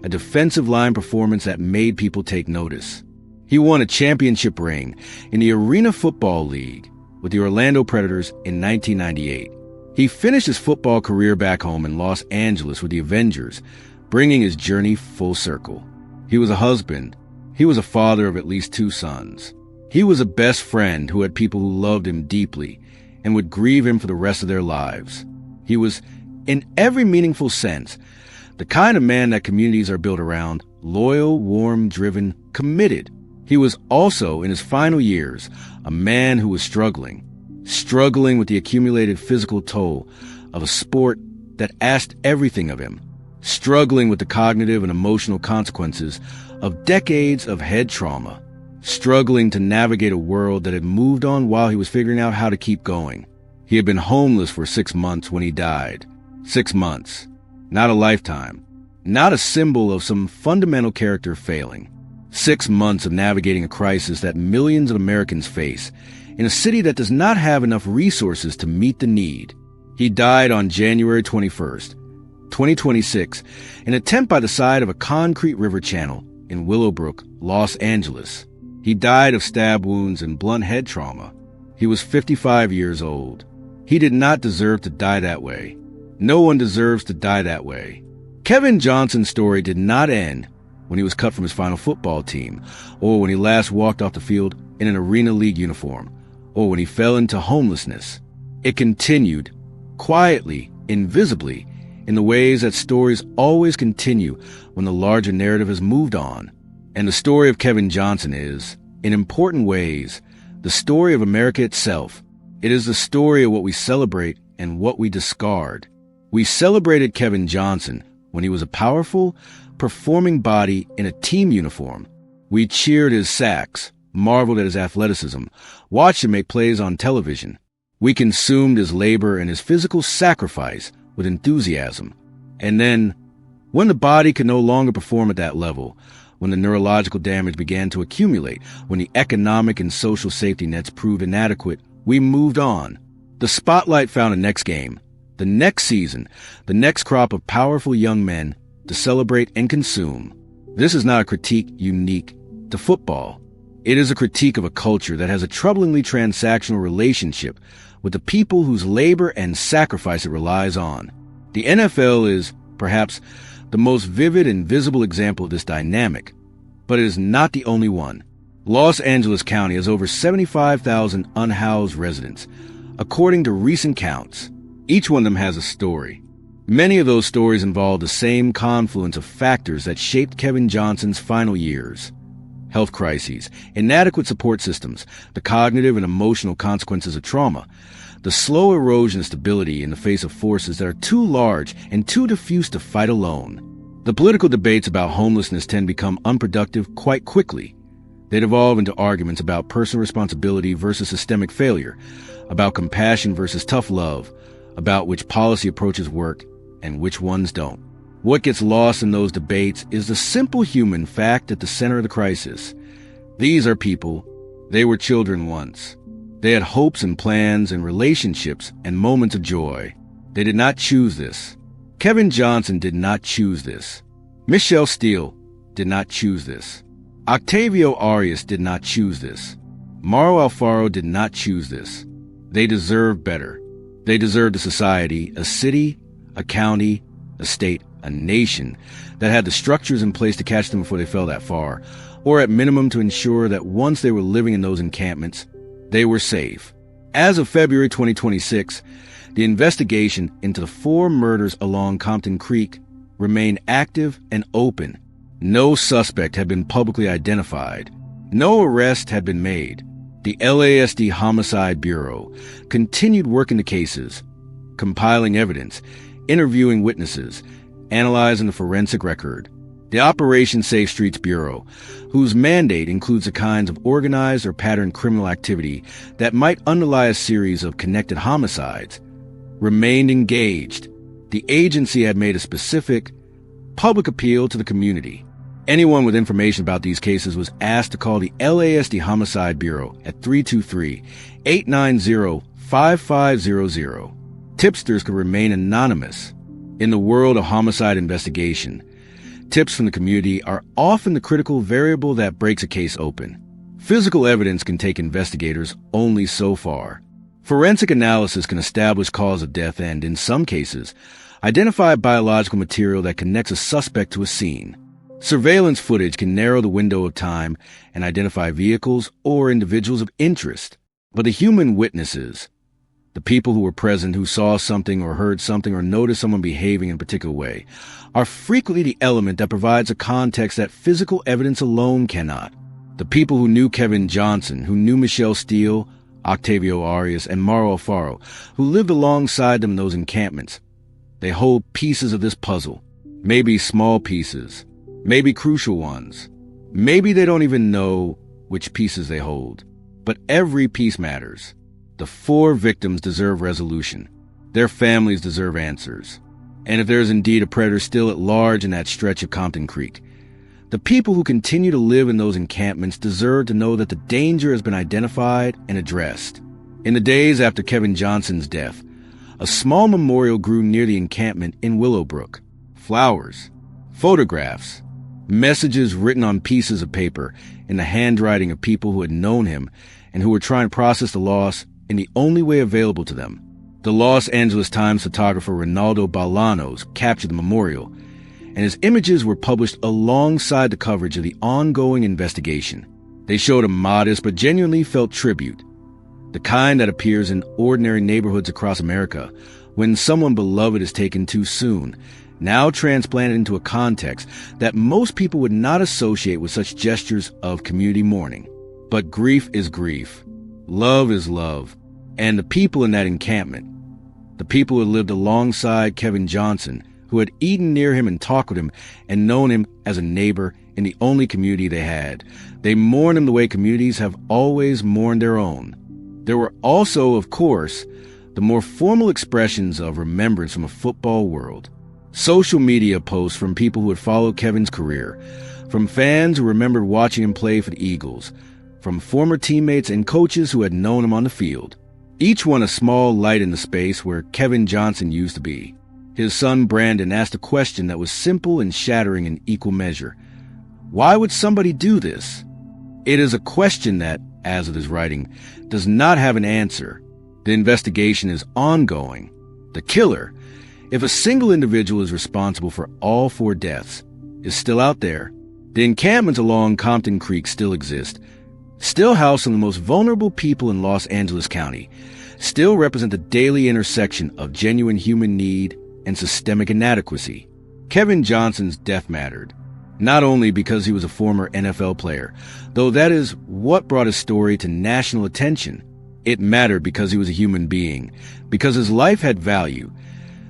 a defensive line performance that made people take notice. He won a championship ring in the Arena Football League with the Orlando Predators in 1998. He finished his football career back home in Los Angeles with the Avengers, bringing his journey full circle. He was a husband. He was a father of at least 2 sons. He was a best friend who had people who loved him deeply and would grieve him for the rest of their lives. He was, in every meaningful sense, the kind of man that communities are built around, loyal, warm, driven, committed. He was also, in his final years, a man who was struggling with the accumulated physical toll of a sport that asked everything of him, struggling with the cognitive and emotional consequences of decades of head trauma, struggling to navigate a world that had moved on while he was figuring out how to keep going. He had been homeless for 6 months when he died. 6 months. Not a lifetime. Not a symbol of some fundamental character failing. 6 months of navigating a crisis that millions of Americans face in a city that does not have enough resources to meet the need. He died on January 21st, 2026, in an attempt by the side of a concrete river channel in Willowbrook, Los Angeles. He died of stab wounds and blunt head trauma. He was 55 years old. He did not deserve to die that way. No one deserves to die that way. Kevin Johnson's story did not end when he was cut from his final football team, or when he last walked off the field in an Arena League uniform, or when he fell into homelessness. It continued, quietly, invisibly, in the ways that stories always continue when the larger narrative has moved on. And the story of Kevin Johnson is, in important ways, the story of America itself. It is the story of what we celebrate and what we discard. We celebrated Kevin Johnson when he was a powerful, performing body in a team uniform. We cheered his sacks, marveled at his athleticism, watched him make plays on television. We consumed his labor and his physical sacrifice with enthusiasm. And then, when the body could no longer perform at that level, when the neurological damage began to accumulate, when the economic and social safety nets proved inadequate, we moved on. The spotlight found the next game, the next season, the next crop of powerful young men to celebrate and consume. This is not a critique unique to football. It is a critique of a culture that has a troublingly transactional relationship with the people whose labor and sacrifice it relies on. The NFL is, perhaps, the most vivid and visible example of this dynamic, but it is not the only one. Los Angeles County has over 75,000 unhoused residents, according to recent counts. Each one of them has a story. Many of those stories involve the same confluence of factors that shaped Kevin Johnson's final years. Health crises, inadequate support systems, the cognitive and emotional consequences of trauma, the slow erosion of stability in the face of forces that are too large and too diffuse to fight alone. The political debates about homelessness tend to become unproductive quite quickly. They devolve into arguments about personal responsibility versus systemic failure, about compassion versus tough love, about which policy approaches work and which ones don't. What gets lost in those debates is the simple human fact at the center of the crisis. These are people. They were children once. They had hopes and plans and relationships and moments of joy. They did not choose this. Kevin Johnson did not choose this. Michelle Steele did not choose this. Octavio Arias did not choose this. Mauro Alfaro did not choose this. They deserve better. They deserved a society, a city, a county, a state, a nation that had the structures in place to catch them before they fell that far, or at minimum to ensure that once they were living in those encampments, they were safe. As of February 2026, the investigation into the 4 murders along Compton Creek remained active and open. No suspect had been publicly identified. No arrest had been made. The LASD Homicide Bureau continued working the cases, compiling evidence, interviewing witnesses, analyzing the forensic record. The Operation Safe Streets Bureau, whose mandate includes the kinds of organized or patterned criminal activity that might underlie a series of connected homicides, remained engaged. The agency had made a specific, public appeal to the community. Anyone with information about these cases was asked to call the LASD Homicide Bureau at 323-890-5500. Tipsters could remain anonymous. In the world of homicide investigation, tips from the community are often the critical variable that breaks a case open. Physical evidence can take investigators only so far. Forensic analysis can establish cause of death and, in some cases, identify biological material that connects a suspect to a scene. Surveillance footage can narrow the window of time and identify vehicles or individuals of interest. But the human witnesses, the people who were present, who saw something or heard something or noticed someone behaving in a particular way, are frequently the element that provides a context that physical evidence alone cannot. The people who knew Kevin Johnson, who knew Michelle Steele, Octavio Arias, and Mauro Alfaro, who lived alongside them in those encampments, they hold pieces of this puzzle, maybe small pieces, maybe crucial ones. Maybe they don't even know which pieces they hold. But every piece matters. The 4 victims deserve resolution. Their families deserve answers. And if there is indeed a predator still at large in that stretch of Compton Creek, the people who continue to live in those encampments deserve to know that the danger has been identified and addressed. In the days after Kevin Johnson's death, a small memorial grew near the encampment in Willowbrook. Flowers, photographs, messages written on pieces of paper in the handwriting of people who had known him and who were trying to process the loss in the only way available to them. The Los Angeles Times photographer Ronaldo Bolanos captured the memorial, and his images were published alongside the coverage of the ongoing investigation. They showed a modest but genuinely felt tribute, the kind that appears in ordinary neighborhoods across America when someone beloved is taken too soon now transplanted into a context that most people would not associate with such gestures of community mourning. But grief is grief. Love is love. And the people in that encampment, the people who had lived alongside Kevin Johnson, who had eaten near him and talked with him and known him as a neighbor in the only community they had, they mourned him the way communities have always mourned their own. There were also, of course, the more formal expressions of remembrance from a football world. Social media posts from people who had followed Kevin's career, from fans who remembered watching him play for the Eagles, from former teammates and coaches who had known him on the field. Each one a small light in the space where Kevin Johnson used to be. His son Brandon asked a question that was simple and shattering in equal measure. Why would somebody do this? It is a question that, as of his writing, does not have an answer. The investigation is ongoing. The killer, if a single individual is responsible for all 4 deaths, is still out there. The encampments along Compton Creek still exist, still house some of the most vulnerable people in Los Angeles County, still represent the daily intersection of genuine human need and systemic inadequacy. Kevin Johnson's death mattered, not only because he was a former NFL player, though that is what brought his story to national attention. It mattered because he was a human being, because his life had value,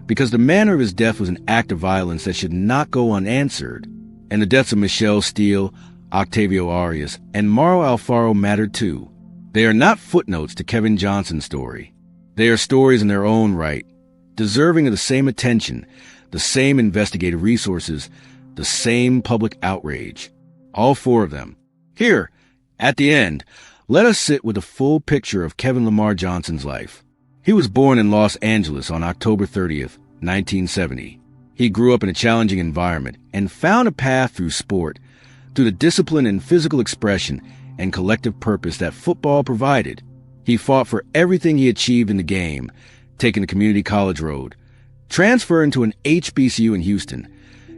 because the manner of his death was an act of violence that should not go unanswered. And the deaths of Michelle Steele, Octavio Arias, and Mauro Alfaro mattered too. They are not footnotes to Kevin Johnson's story. They are stories in their own right, deserving of the same attention, the same investigative resources, the same public outrage. All 4 of them. Here, at the end, let us sit with a full picture of Kevin Lamar Johnson's life. He was born in Los Angeles on October 30th, 1970. He grew up in a challenging environment and found a path through sport, through the discipline and physical expression and collective purpose that football provided. He fought for everything he achieved in the game, taking the community college road, transferring to an HBCU in Houston,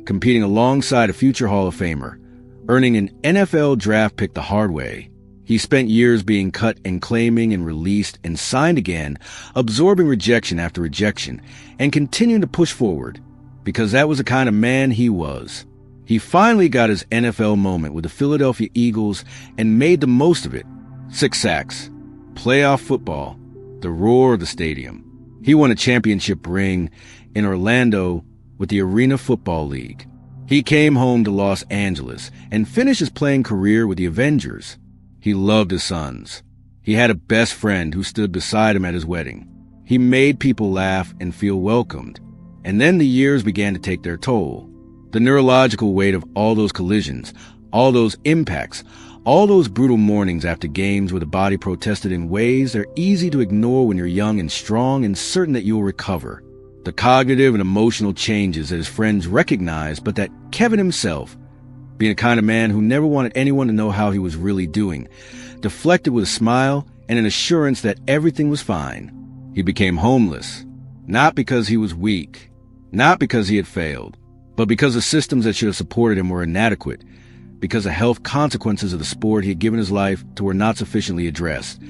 competing alongside a future Hall of Famer, earning an NFL draft pick the hard way. He spent years being cut and claiming and released and signed again, absorbing rejection after rejection, and continuing to push forward, because that was the kind of man he was. He finally got his NFL moment with the Philadelphia Eagles and made the most of it. 6 sacks, playoff football, the roar of the stadium. He won a championship ring in Orlando with the Arena Football League. He came home to Los Angeles and finished his playing career with the Avengers. He loved his sons. He had a best friend who stood beside him at his wedding. He made people laugh and feel welcomed. And then the years began to take their toll. The neurological weight of all those collisions, all those impacts, all those brutal mornings after games where the body protested in ways they're easy to ignore when you're young and strong and certain that you'll recover. The cognitive and emotional changes that his friends recognized, but that Kevin himself, being a kind of man who never wanted anyone to know how he was really doing, deflected with a smile and an assurance that everything was fine. He became homeless, not because he was weak, not because he had failed, but because the systems that should have supported him were inadequate, because the health consequences of the sport he had given his life to were not sufficiently addressed,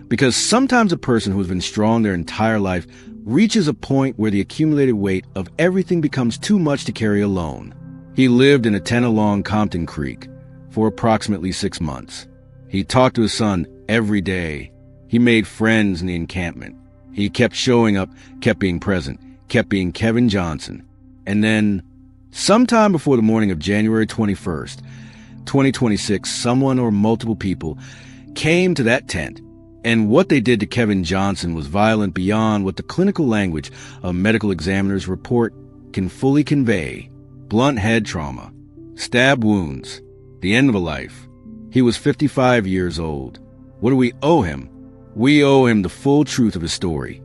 because sometimes a person who has been strong their entire life reaches a point where the accumulated weight of everything becomes too much to carry alone. He lived in a tent along Compton Creek for approximately 6 months. He talked to his son every day. He made friends in the encampment. He kept showing up, kept being present, kept being Kevin Johnson. And then, sometime before the morning of January 21st, 2026, someone or multiple people came to that tent, and what they did to Kevin Johnson was violent beyond what the clinical language of medical examiners report can fully convey. Blunt head trauma, stab wounds, the end of a life. He was 55 years old. What do we owe him? We owe him the full truth of his story,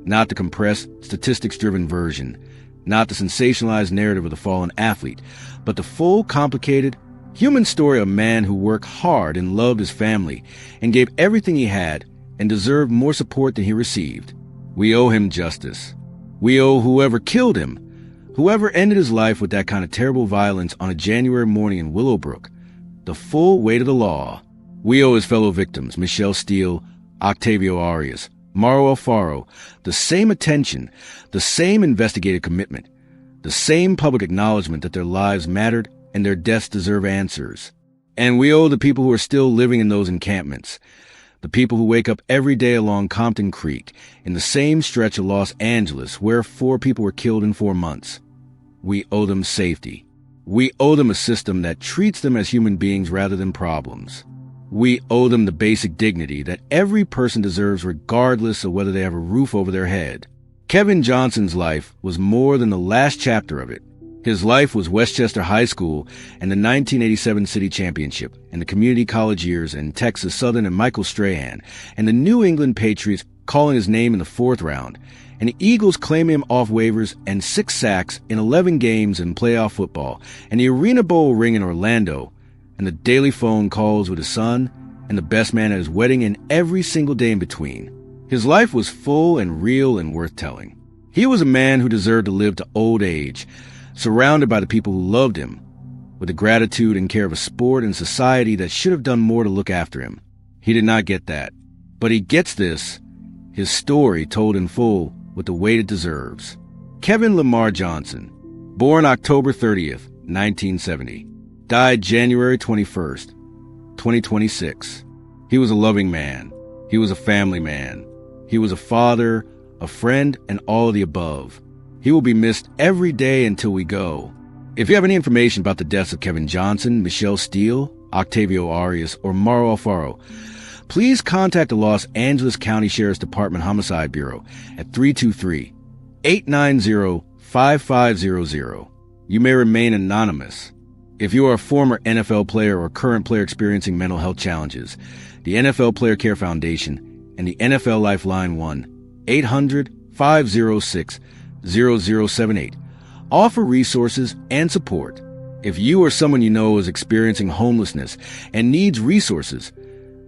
not the compressed, statistics-driven version, not the sensationalized narrative of the fallen athlete, but the full, complicated, human story of a man who worked hard and loved his family and gave everything he had and deserved more support than he received. We owe him justice. We owe whoever killed him, whoever ended his life with that kind of terrible violence on a January morning in Willowbrook, the full weight of the law. We owe his fellow victims, Michelle Steele, Octavio Arias, Mauro Alfaro, the same attention, the same investigative commitment, The same public acknowledgement that their lives mattered and their deaths deserve answers. And we owe the people who are still living in those encampments, the people who wake up every day along Compton Creek, in the same stretch of Los Angeles where 4 people were killed in 4 months. We owe them safety. We owe them a system that treats them as human beings rather than problems. We owe them the basic dignity that every person deserves regardless of whether they have a roof over their head. Kevin Johnson's life was more than the last chapter of it. His life was Westchester High School and the 1987 City Championship, and the community college years in Texas Southern and Michael Strahan, and the New England Patriots calling his name in the 4th round, and the Eagles claiming him off waivers, and 6 sacks in 11 games in playoff football, and the Arena Bowl ring in Orlando, and the daily phone calls with his son, and the best man at his wedding, and every single day in between. His life was full and real and worth telling. He was a man who deserved to live to old age, surrounded by the people who loved him, with the gratitude and care of a sport and society that should have done more to look after him. He did not get that. But he gets this, his story told in full with the weight it deserves. Kevin Lamar Johnson, born October 30th, 1970, died January 21st, 2026. He was a loving man. He was a family man. He was a father, a friend, and all of the above. He will be missed every day until we go. If you have any information about the deaths of Kevin Johnson, Michelle Steele, Octavio Arias, or Mauro Alfaro, please contact the Los Angeles County Sheriff's Department Homicide Bureau at 323-890-5500. You may remain anonymous. If you are a former NFL player or current player experiencing mental health challenges, the NFL Player Care Foundation and the NFL Lifeline 1-800-506-0078 offer resources and support. If you or someone you know is experiencing homelessness and needs resources,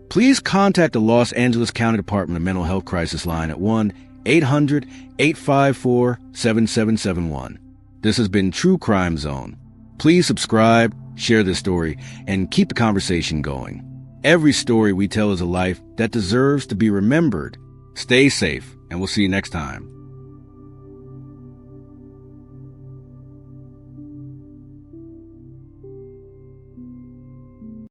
please contact the Los Angeles County Department of Mental Health Crisis Line at 1-800-854-7771. This has been True Crime Zone. Please subscribe, share this story, and keep the conversation going. Every story we tell is a life that deserves to be remembered. Stay safe, and we'll see you next time.